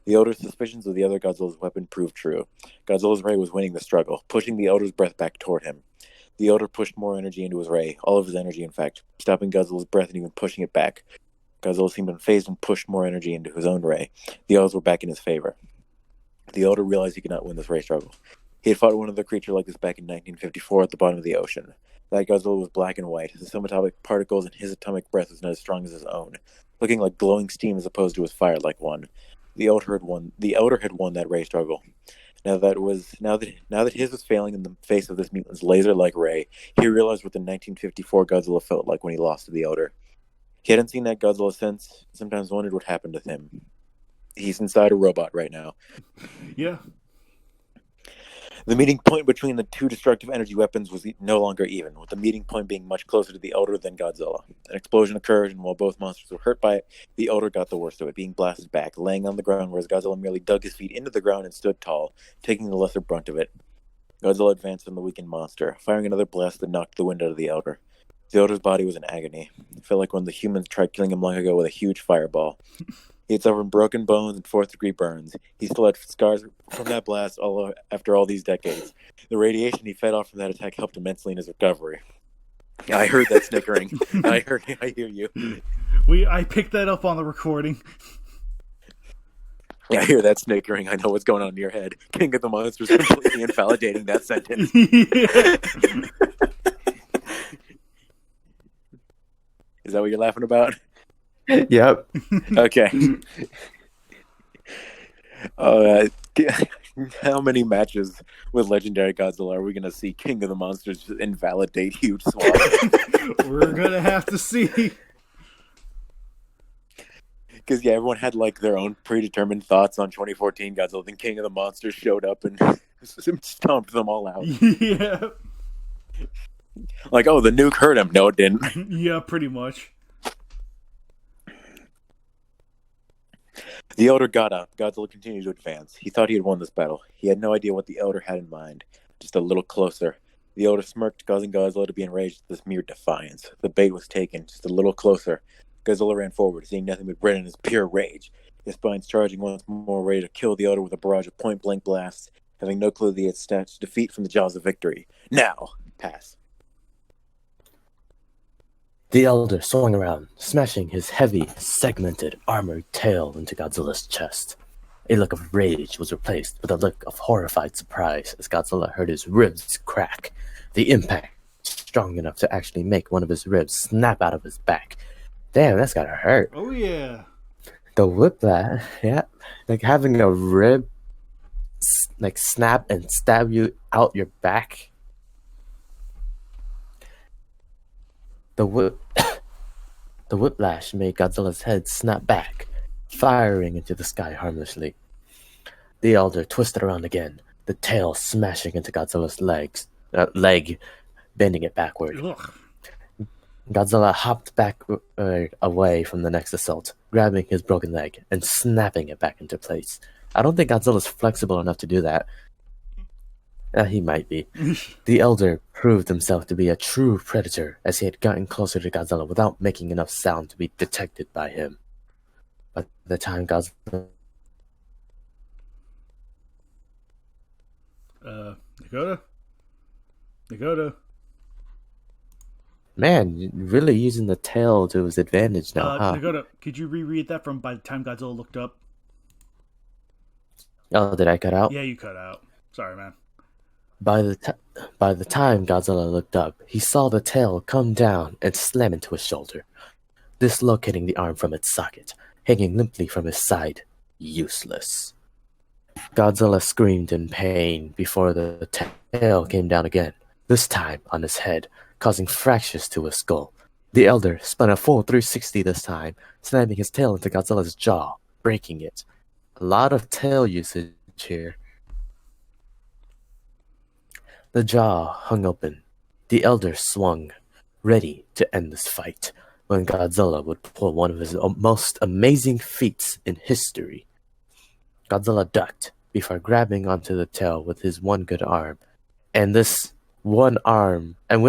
The Elder's suspicions of the other Godzilla's weapon proved true. Godzilla's ray was winning the struggle, pushing the Elder's breath back toward him. The Elder pushed more energy into his ray, all of his energy in fact, stopping Godzilla's breath and even pushing it back. Godzilla seemed unfazed and pushed more energy into his own ray. The odds were back in his favor. The Elder realized he could not win this ray struggle. He had fought one other creature like this back in 1954 at the bottom of the ocean. That Godzilla was black and white. The subatomic particles in his atomic breath was not as strong as his own, looking like glowing steam as opposed to his fire like one. The Elder had won that ray struggle. Now that his was failing in the face of this mutant's laser-like ray, he realized what the 1954 Godzilla felt like when he lost to the Elder. He hadn't seen that Godzilla since, sometimes wondered what happened to him. He's inside a robot right now. Yeah. The meeting point between the two destructive energy weapons was no longer even, with the meeting point being much closer to the Elder than Godzilla. An explosion occurred, and while both monsters were hurt by it, the Elder got the worst of it, being blasted back, laying on the ground, whereas Godzilla merely dug his feet into the ground and stood tall, taking the lesser brunt of it. Godzilla advanced on the weakened monster, firing another blast that knocked the wind out of the Elder. The Elder's body was in agony. It felt like when the humans tried killing him long ago with a huge fireball. He had suffered broken bones and fourth-degree burns. He still had scars from that blast after all these decades. The radiation he fed off from that attack helped immensely in his recovery. I heard that snickering. I hear you. I picked that up on the recording. Yeah, I hear that snickering. I know what's going on in your head. King of the Monsters completely invalidating that sentence. Is that what you're laughing about? Yep. Okay. How many matches with legendary Godzilla are we going to see King of the Monsters just invalidate huge swaths? We're going to have to see. Because, yeah, everyone had, like, their own predetermined thoughts on 2014 Godzilla. Then King of the Monsters showed up and stomped them all out. Yeah. Like, oh, the nuke hurt him. No, it didn't. Yeah, pretty much. The Elder got up. Godzilla continued to advance. He thought he had won this battle. He had no idea what the Elder had in mind. Just a little closer. The Elder smirked, causing Godzilla to be enraged with this mere defiance. The bait was taken. Just a little closer. Godzilla ran forward, seeing nothing but Bren in his pure rage. His spines charging once more, ready to kill the Elder with a barrage of point-blank blasts, having no clue that he had snatched defeat from the jaws of victory. Now! Pass. The Elder swung around, smashing his heavy, segmented, armored tail into Godzilla's chest. A look of rage was replaced with a look of horrified surprise as Godzilla heard his ribs crack. The impact strong enough to actually make one of his ribs snap out of his back. Damn, that's gotta hurt. Oh, yeah. The whiplash, yeah. Like having a rib, like, snap and stab you out your back. The whiplash made Godzilla's head snap back, firing into the sky harmlessly. The Elder twisted around again, the tail smashing into Godzilla's leg, bending it backward. Ugh. Godzilla hopped backward away from the next assault, grabbing his broken leg and snapping it back into place. I don't think Godzilla's flexible enough to do that. He might be. The Elder proved himself to be a true predator as he had gotten closer to Godzilla without making enough sound to be detected by him. By the time Godzilla... Nagoda? Man, really using the tail to his advantage now, huh? Nagoda, could you reread that from by the time Godzilla looked up? Oh, did I cut out? Yeah, you cut out. Sorry, man. By the time Godzilla looked up, he saw the tail come down and slam into his shoulder, dislocating the arm from its socket, hanging limply from his side, useless. Godzilla screamed in pain before the tail came down again, this time on his head, causing fractures to his skull. The Elder spun a full 360 this time, slamming his tail into Godzilla's jaw, breaking it. A lot of tail usage here. The jaw hung open. The Elder swung, ready to end this fight, when Godzilla would pull one of his most amazing feats in history. Godzilla ducked before grabbing onto the tail with his one good arm, and with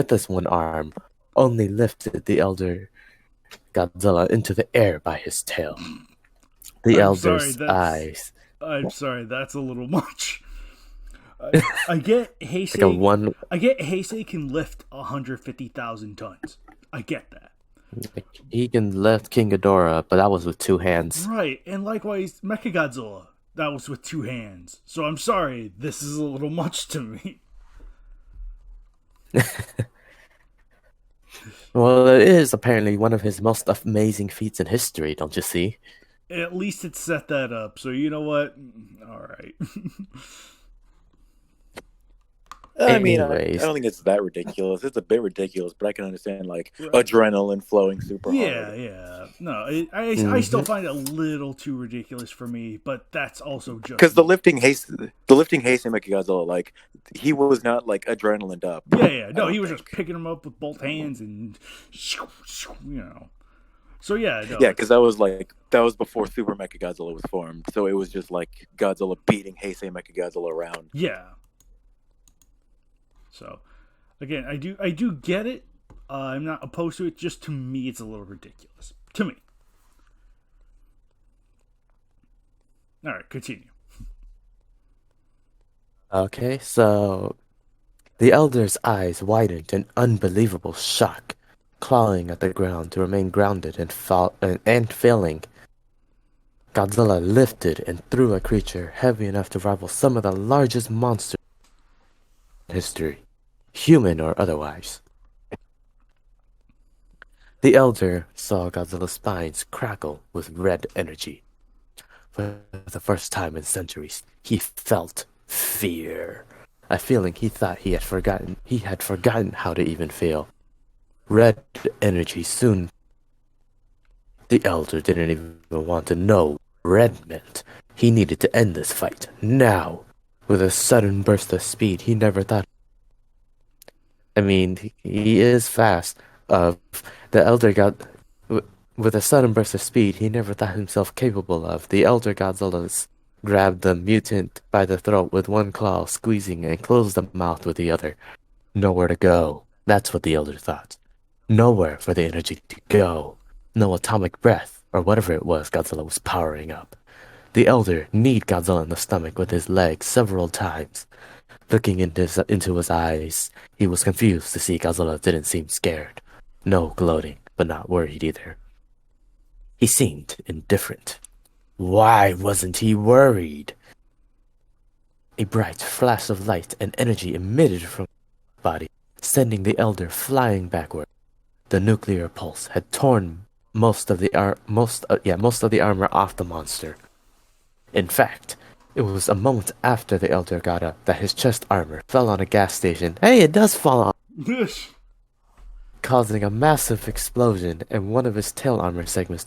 this one arm, only lifted the Elder Godzilla into the air by his tail. The Elder's eyes... I'm sorry, that's a little much. I get Heisei. I get Heisei can lift 150,000 tons. I get that. He can lift King Ghidorah, but that was with two hands. Right, and likewise Mechagodzilla, that was with two hands. So I'm sorry, this is a little much to me. Well, it is apparently one of his most amazing feats in history, don't you see? At least it set that up, so you know what? Alright. I mean, I don't think it's that ridiculous. It's a bit ridiculous, but I can understand, like, adrenaline flowing super hard. Yeah. No, I still find it a little too ridiculous for me, but that's also just... Because the lifting Heisei Mechagodzilla, like, he was not, like, adrenaline up. Yeah. No, he was just picking him up with both hands and, you know. So, yeah. No. Yeah, because that was before Super Mechagodzilla was formed. So it was just, like, Godzilla beating Heisei Mechagodzilla around. Yeah. So, again, I do get it. I'm not opposed to it. Just to me, it's a little ridiculous. To me. Alright, continue. Okay, so the elder's eyes widened in unbelievable shock, clawing at the ground to remain grounded and failing. Godzilla lifted and threw a creature heavy enough to rival some of the largest monsters in history, human or otherwise. The elder saw Godzilla's spines crackle with red energy. For the first time in centuries, he felt fear. A feeling he thought he had forgotten how to even feel. Red energy soon. The elder didn't even want to know what red meant. He needed to end this fight now. With a sudden burst of speed he never thought. I mean, he is fast. The elder got. With a sudden burst of speed he never thought himself capable of, the elder Godzilla's grabbed the mutant by the throat with one claw, squeezing, and closed the mouth with the other. Nowhere to go. That's what the elder thought. Nowhere for the energy to go. No atomic breath, or whatever it was Godzilla was powering up. The elder kneed Godzilla in the stomach with his leg several times. Looking into his eyes, he was confused to see Godzilla didn't seem scared. No gloating, but not worried either. He seemed indifferent. Why wasn't he worried? A bright flash of light and energy emitted from his body, sending the elder flying backward. The nuclear pulse had torn most of the armor off the monster. In fact, it was a moment after the elder got up that his chest armor fell on a gas station. Hey, it does fall on. Causing a massive explosion, and one of his tail armor segments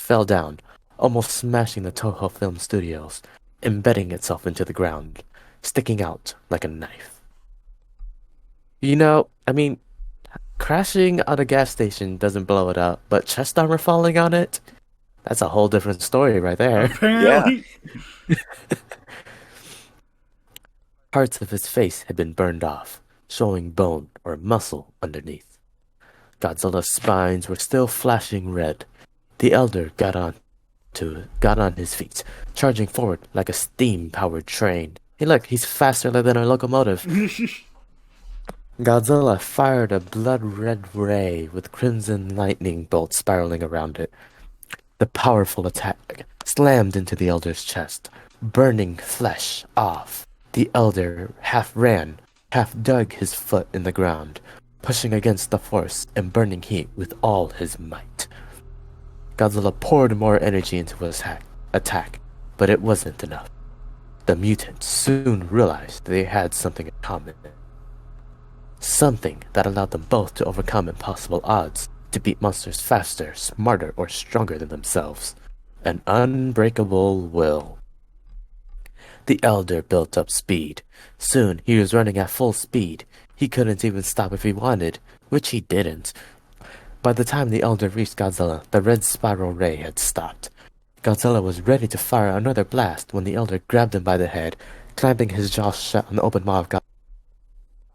fell down, almost smashing the Toho Film Studios, embedding itself into the ground, sticking out like a knife. Crashing on a gas station doesn't blow it up, but chest armor falling on it? That's a whole different story right there. Apparently. Yeah. Parts of his face had been burned off, showing bone or muscle underneath. Godzilla's spines were still flashing red. The elder got on his feet, charging forward like a steam-powered train. Hey look, he's faster than a locomotive. Godzilla fired a blood-red ray with crimson lightning bolts spiraling around it. The powerful attack slammed into the elder's chest, burning flesh off. The elder half ran, half dug his foot in the ground, pushing against the force and burning heat with all his might. Godzilla poured more energy into his attack, but it wasn't enough. The mutants soon realized they had something in common. Something that allowed them both to overcome impossible odds, to beat monsters faster, smarter, or stronger than themselves. An unbreakable will. The elder built up speed. Soon he was running at full speed. He couldn't even stop if he wanted, which he didn't. By the time the elder reached Godzilla, the red spiral ray had stopped. Godzilla was ready to fire another blast when the elder grabbed him by the head, clamping his jaw shut on the open maw of Godzilla.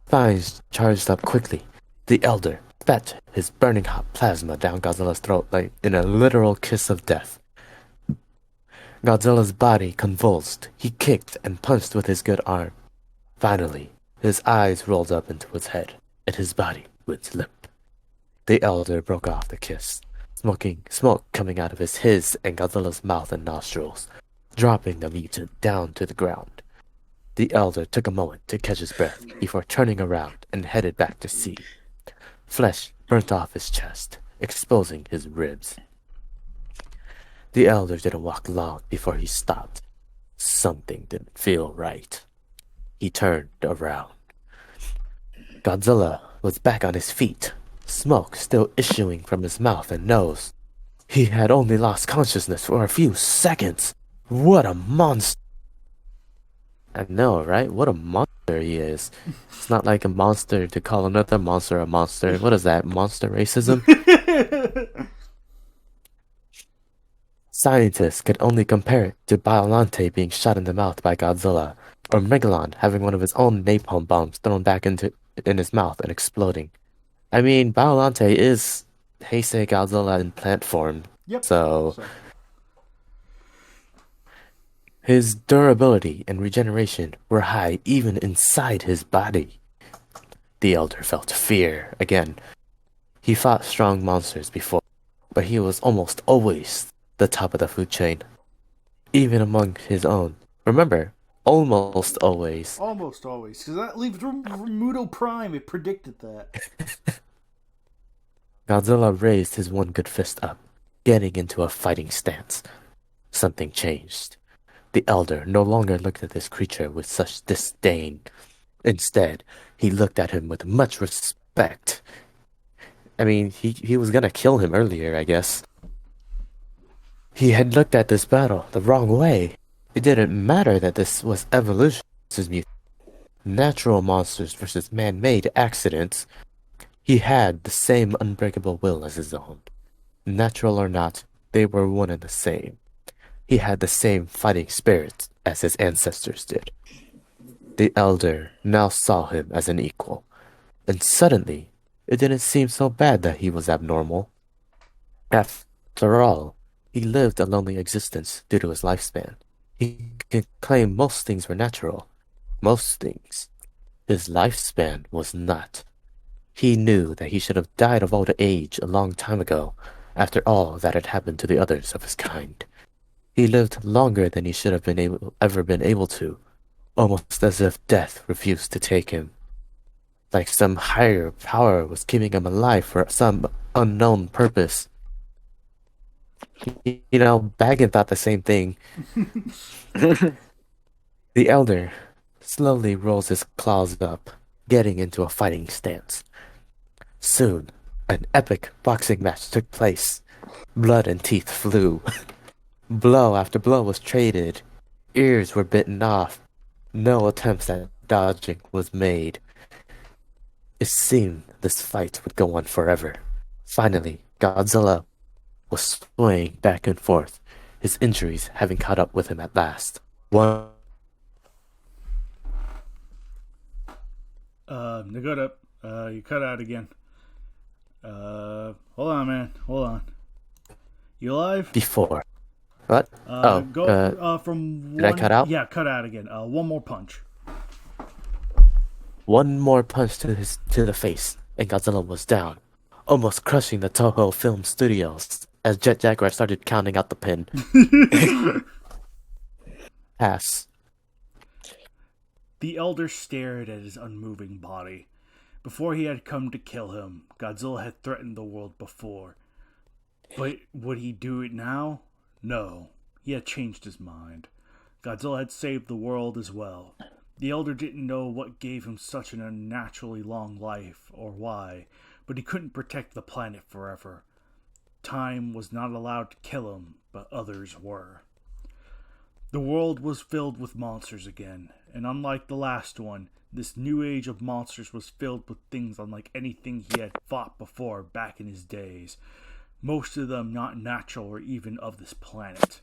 Spines charged up quickly. The elder spat his burning hot plasma down Godzilla's throat like in a literal kiss of death. Godzilla's body convulsed. He kicked and punched with his good arm. Finally, his eyes rolled up into his head, and his body went limp. The elder broke off the kiss, smoke coming out of his and Godzilla's mouth and nostrils, dropping the mutant down to the ground. The elder took a moment to catch his breath before turning around and headed back to sea. Flesh burnt off his chest, exposing his ribs. The elder didn't walk long before he stopped. Something didn't feel right. He turned around. Godzilla was back on his feet, smoke still issuing from his mouth and nose. He had only lost consciousness for a few seconds. What a monster! I know, right? What a monster he is. It's not like a monster to call another monster a monster. What is that? Monster racism? Scientists could only compare it to Biollante being shot in the mouth by Godzilla, or Megalon having one of his own napalm bombs thrown back in his mouth and exploding. I mean, Biollante is Heisei Godzilla in plant form. Yep. So His durability and regeneration were high even inside his body. The elder felt fear again. He fought strong monsters before, but he was almost always the top of the food chain, even among his own. Remember, almost always. Almost always, because that leaves Muto Prime. It predicted that. Godzilla raised his one good fist up, getting into a fighting stance. Something changed. The elder no longer looked at this creature with such disdain. Instead, he looked at him with much respect. I mean, he was gonna kill him earlier, I guess. He had looked at this battle the wrong way. It didn't matter that this was evolution versus mutation. Natural monsters versus man-made accidents. He had the same unbreakable will as his own. Natural or not, they were one and the same. He had the same fighting spirit as his ancestors did. The elder now saw him as an equal, and suddenly, it didn't seem so bad that he was abnormal. After all, he lived a lonely existence due to his lifespan. He could claim most things were natural. Most things. His lifespan was not. He knew that he should have died of old age a long time ago, after all that had happened to the others of his kind. He lived longer than he should have ever been able to, almost as if death refused to take him. Like some higher power was keeping him alive for some unknown purpose. Baggin thought the same thing. The elder slowly rolls his claws up, getting into a fighting stance. Soon, an epic boxing match took place. Blood and teeth flew. Blow after blow was traded. Ears were bitten off. No attempts at dodging was made. It seemed this fight would go on forever. Finally, Godzilla was swaying back and forth, his injuries having caught up with him at last. Nagoda, you cut out again. Hold on, man. Hold on. You alive? Before. What? From one... Did I cut out? Yeah, cut out again. One more punch. One more punch to the face, and Godzilla was down, almost crushing the Toho Film Studios as Jet Jaguar started counting out the pin. Pass. The elder stared at his unmoving body. Before he had come to kill him, Godzilla had threatened the world before. But would he do it now? No, he had changed his mind. Godzilla had saved the world as well. The elder didn't know what gave him such an unnaturally long life, or why, but he couldn't protect the planet forever. Time was not allowed to kill him, but others were. The world was filled with monsters again, and unlike the last one, this new age of monsters was filled with things unlike anything he had fought before back in his days. Most of them not natural or even of this planet.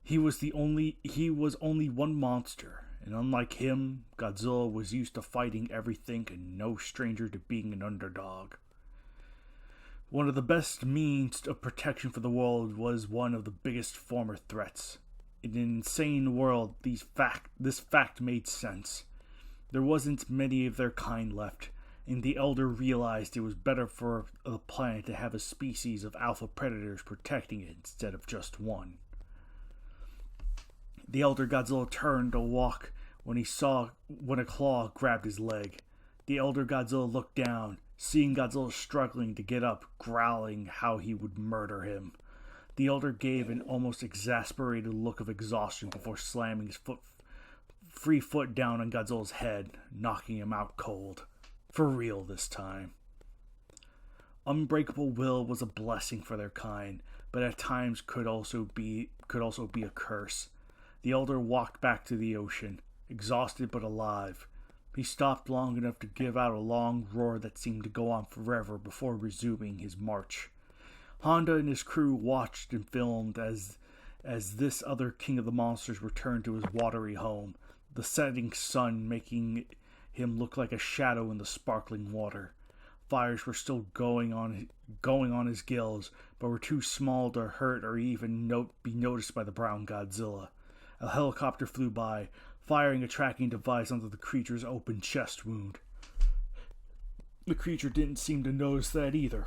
He was only one monster, and unlike him, Godzilla was used to fighting everything and no stranger to being an underdog. One of the best means of protection for the world was one of the biggest former threats. In an insane world, this fact made sense. There wasn't many of their kind left, and the elder realized it was better for the planet to have a species of alpha predators protecting it instead of just one. The elder Godzilla turned to walk when a claw grabbed his leg. The elder Godzilla looked down, seeing Godzilla struggling to get up, growling how he would murder him. The elder gave an almost exasperated look of exhaustion before slamming his free foot down on Godzilla's head, knocking him out cold. For real this time. Unbreakable will was a blessing for their kind, but at times could also be a curse. The elder walked back to the ocean, exhausted but alive. He stopped long enough to give out a long roar that seemed to go on forever before resuming his march. Honda and his crew watched and filmed as this other king of the monsters returned to his watery home, the setting sun making him look like a shadow in the sparkling water. Fires were still going on his gills, but were too small to hurt or even be noticed by the brown Godzilla. A helicopter flew by, firing a tracking device onto the creature's open chest wound. The creature didn't seem to notice that either.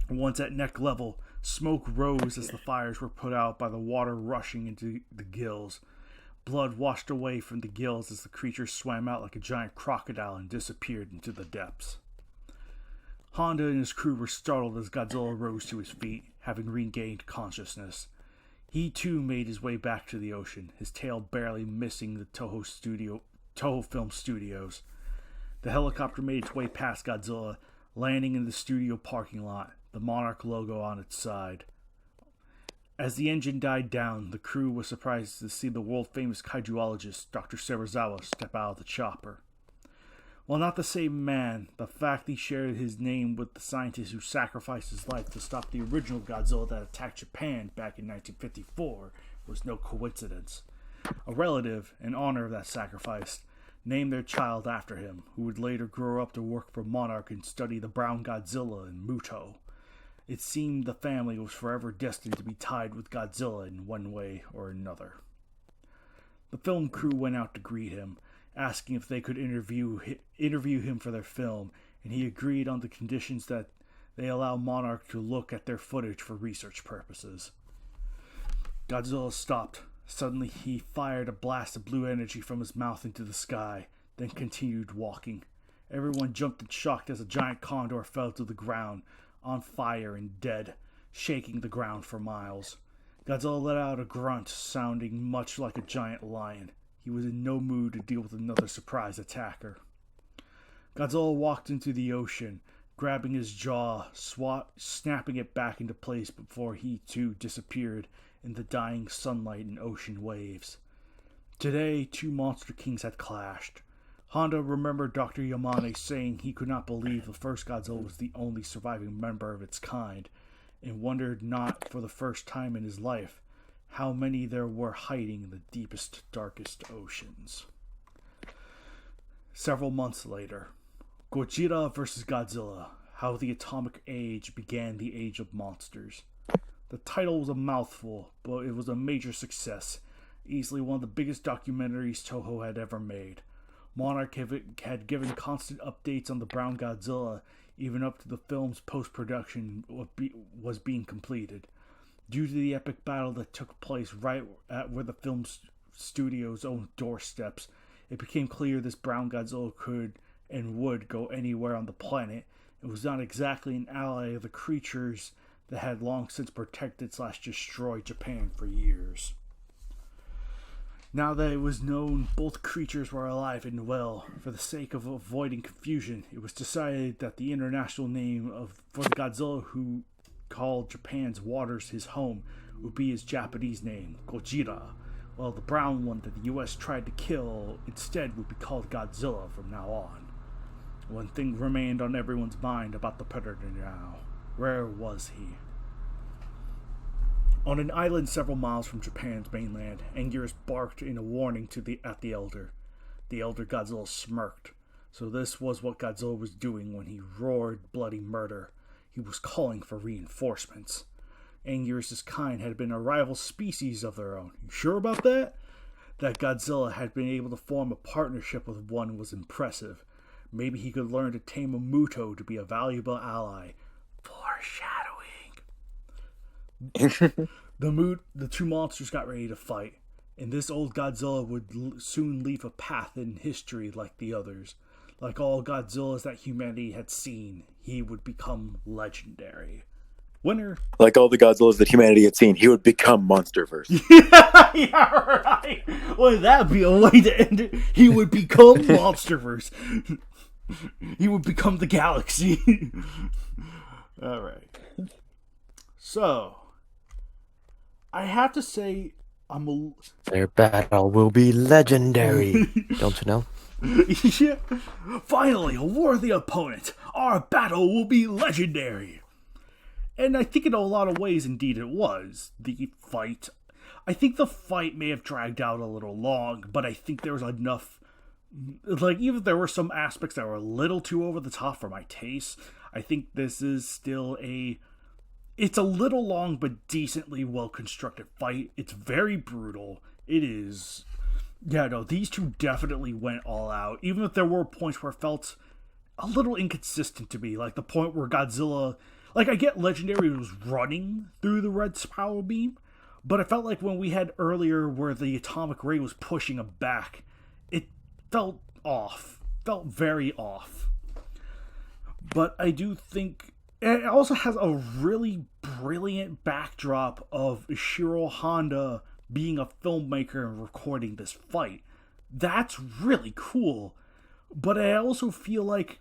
Once at neck level, smoke rose as the fires were put out by the water rushing into the gills. Blood washed away from the gills as the creature swam out like a giant crocodile and disappeared into the depths. Honda and his crew were startled as Godzilla rose to his feet, having regained consciousness. He too made his way back to the ocean, his tail barely missing the Toho Film Studios. The helicopter made its way past Godzilla, landing in the studio parking lot, the Monarch logo on its side. As the engine died down, the crew was surprised to see the world-famous kaijuologist, Dr. Serizawa, step out of the chopper. While not the same man, the fact he shared his name with the scientist who sacrificed his life to stop the original Godzilla that attacked Japan back in 1954 was no coincidence. A relative, in honor of that sacrifice, named their child after him, who would later grow up to work for Monarch and study the brown Godzilla in Muto. It seemed the family was forever destined to be tied with Godzilla in one way or another. The film crew went out to greet him, asking if they could interview him for their film, and he agreed on the conditions that they allow Monarch to look at their footage for research purposes. Godzilla stopped. Suddenly he fired a blast of blue energy from his mouth into the sky, then continued walking. Everyone jumped in shock as a giant condor fell to the ground, on fire and dead, shaking the ground for miles. Godzilla let out a grunt, sounding much like a giant lion. He was in no mood to deal with another surprise attacker. Godzilla walked into the ocean, grabbing his jaw, snapping it back into place before he too disappeared in the dying sunlight and ocean waves. Today, two monster kings had clashed. Honda remembered Dr. Yamane saying he could not believe the first Godzilla was the only surviving member of its kind, and wondered not for the first time in his life how many there were hiding in the deepest, darkest oceans. Several months later, Gojira vs. Godzilla, How the Atomic Age Began the Age of Monsters. The title was a mouthful, but it was a major success, easily one of the biggest documentaries Toho had ever made. Monarch had given constant updates on the brown Godzilla, even up to the film's post-production was being completed. Due to the epic battle that took place right at where the film studio's own doorsteps, it became clear this brown Godzilla could and would go anywhere on the planet. It was not exactly an ally of the creatures that had long since protected/destroyed Japan for years. Now that it was known both creatures were alive and well, for the sake of avoiding confusion, it was decided that the international name for the Godzilla who called Japan's waters his home would be his Japanese name, Gojira, while the brown one that the US tried to kill instead would be called Godzilla from now on. One thing remained on everyone's mind about the predator now. Where was he? On an island several miles from Japan's mainland, Anguirus barked in a warning at the Elder. The Elder Godzilla smirked. So this was what Godzilla was doing when he roared bloody murder. He was calling for reinforcements. Anguirus' kind had been a rival species of their own. You sure about that? That Godzilla had been able to form a partnership with one was impressive. Maybe he could learn to tame a Muto to be a valuable ally. Foreshadowing. The two monsters got ready to fight, and this old Godzilla would soon leave a path in history like the others. Like all Godzillas that humanity had seen, he would become legendary. Winner. Like all the Godzillas that humanity had seen, he would become Monsterverse. Yeah, right. Wouldn't that be a way to end it? He would become Monsterverse. He would become the galaxy. All right. So, I have to say, Their battle will be legendary. Don't you know? Yeah. Finally, a worthy opponent. Our battle will be legendary. And I think in a lot of ways, indeed, it was. I think the fight may have dragged out a little long, but I think there was enough. Even if there were some aspects that were a little too over the top for my taste, I think this is still it's a little long, but decently well-constructed fight. It's very brutal. It is. Yeah, no, these two definitely went all out. Even if there were points where it felt a little inconsistent to me, like the point where Godzilla, like I get Legendary was running through the red spiral beam, but I felt like when we had earlier where the atomic ray was pushing him back, it felt off, felt very off. But I do think it also has a really brilliant backdrop of Ishiro Honda being a filmmaker and recording this fight. That's really cool. But I also feel like,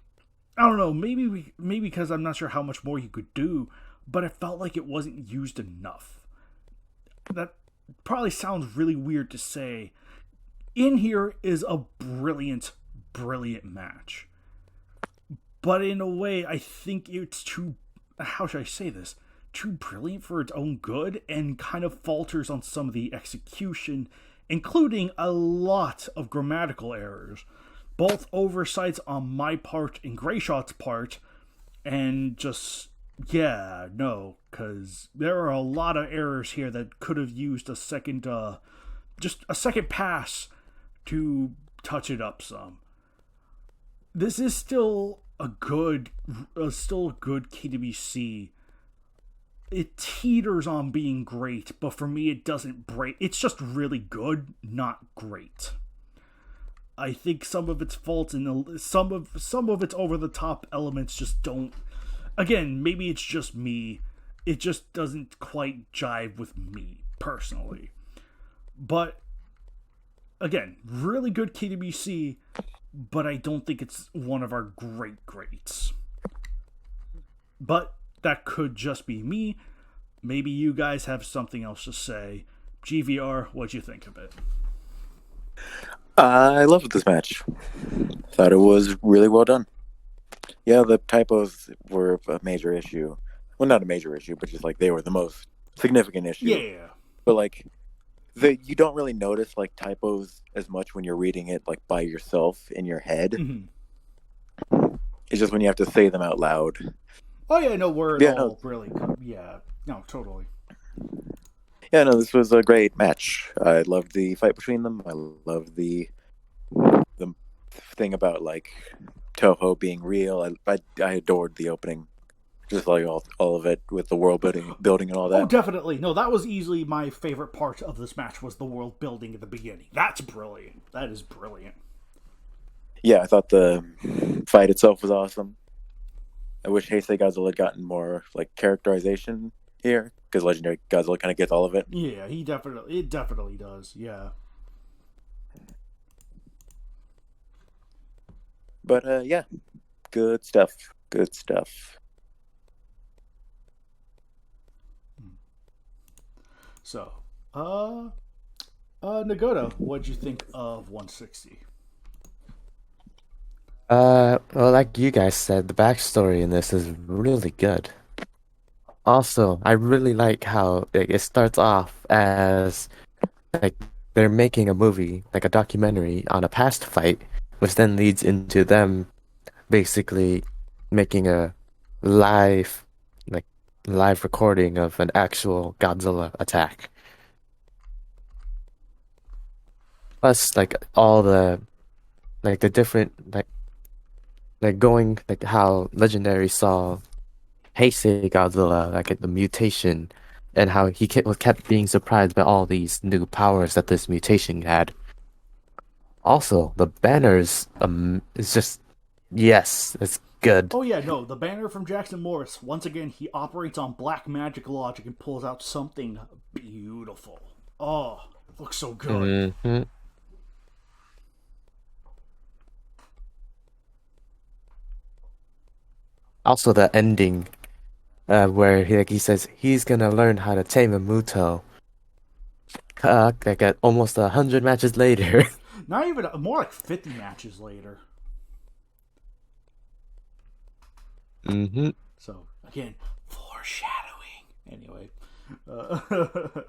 I don't know, maybe because I'm not sure how much more you could do, but I felt like it wasn't used enough. That probably sounds really weird to say. In here is a brilliant, brilliant match. But in a way, I think it's too, how should I say this? Too brilliant for its own good and kind of falters on some of the execution, including a lot of grammatical errors. Both oversights on my part and Grayshot's part, and just, yeah, no, because there are a lot of errors here that could have used just a second pass to touch it up some. This is still a good KWC. It teeters on being great, but for me it doesn't break. It's just really good, not great. I think some of its faults and some of its over the top elements just don't. Again, maybe it's just me. It just doesn't quite jive with me personally. But again, really good KWC, but I don't think it's one of our greats. But that could just be me. Maybe you guys have something else to say. GVR, what'd you think of it? I loved this match. Thought it was really well done. Yeah, the typos were a major issue. Well, not a major issue, but just like they were the most significant issue. Yeah. But like, you don't really notice like typos as much when you're reading it like by yourself in your head. Mm-hmm. It's just when you have to say them out loud. Oh yeah, no, we're all really. Yeah, no, totally. Yeah, no, this was a great match. I loved the fight between them. I loved the thing about like Toho being real. I adored the opening, just like all of it with the world building and all that. Oh, definitely. No, that was easily my favorite part of this match was the world building at the beginning. That's brilliant. That is brilliant. Yeah, I thought the fight itself was awesome. I wish Heisei Godzilla had gotten more like characterization here, because Legendary Godzilla kind of gets all of it. Yeah, it definitely does. Yeah. But yeah, good stuff. Good stuff. So, Nagoda, what'd you think of 160? Well, like you guys said, the backstory in this is really good. Also, I really like how it starts off as like they're making a movie, like a documentary on a past fight, which then leads into them basically making a live recording of an actual Godzilla attack. Plus, like all the different going how Legendary saw Heisei Godzilla, like the mutation, and how he kept being surprised by all these new powers that this mutation had. Also, the banners is just, yes, it's good. Oh yeah, no, the banner from Jackson Morris, once again, he operates on black magic logic and pulls out something beautiful. Oh, it looks so good. Mm-hmm. Also, the ending, where he says he's gonna learn how to tame a Muto. Like at almost 100 matches later. Not even, more like 50 matches later. Mm-hmm. So, again, foreshadowing. Anyway. But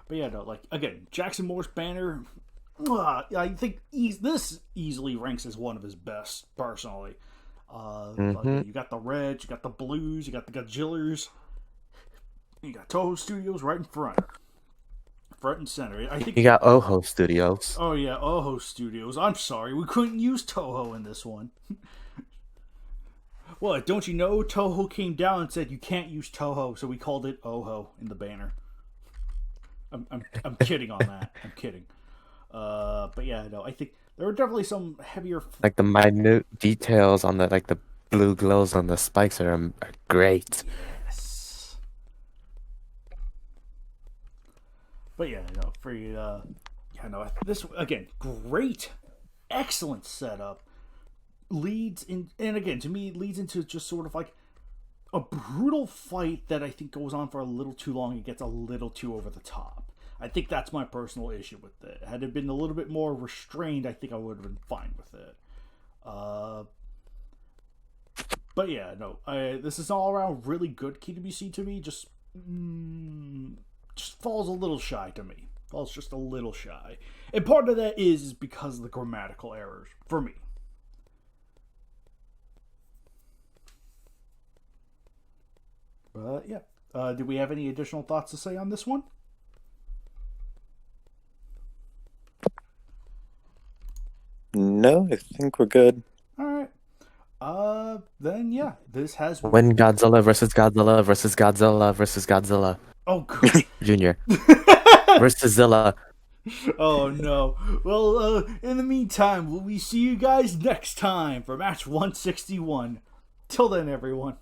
yeah, no, like, again, Jackson Moore's banner, I think this easily ranks as one of his best, personally. You got the reds, you got the blues, you got the Godzillas, you got Toho Studios right in front. front and center. I think You got Oho Studios. Oh yeah, Toho Studios. I'm sorry, we couldn't use Toho in this one. What? Don't you know Toho came down and said you can't use Toho, so we called it Oho in the banner. I'm kidding on that. I'm kidding. But yeah, no, I think there were definitely some heavier. Like the minute details on the the blue glows on the spikes are great. Yes. But yeah, no, this again, great, excellent setup. Leads in, and again, to me, it leads into just sort of like a brutal fight that I think goes on for a little too long. It gets a little too over the top. I think that's my personal issue with it. Had it been a little bit more restrained, I think I would have been fine with it. But yeah, no, this is all around really good KWC to me. Just falls a little shy to me. Falls just a little shy, and part of that is because of the grammatical errors for me. But yeah, do we have any additional thoughts to say on this one? No, I think we're good. All right. Then yeah, this has When Godzilla versus Godzilla versus Godzilla versus Godzilla. Oh, God. Junior versus Zilla. Oh no. Well, in the meantime, will we see you guys next time for match 161? Till then, everyone.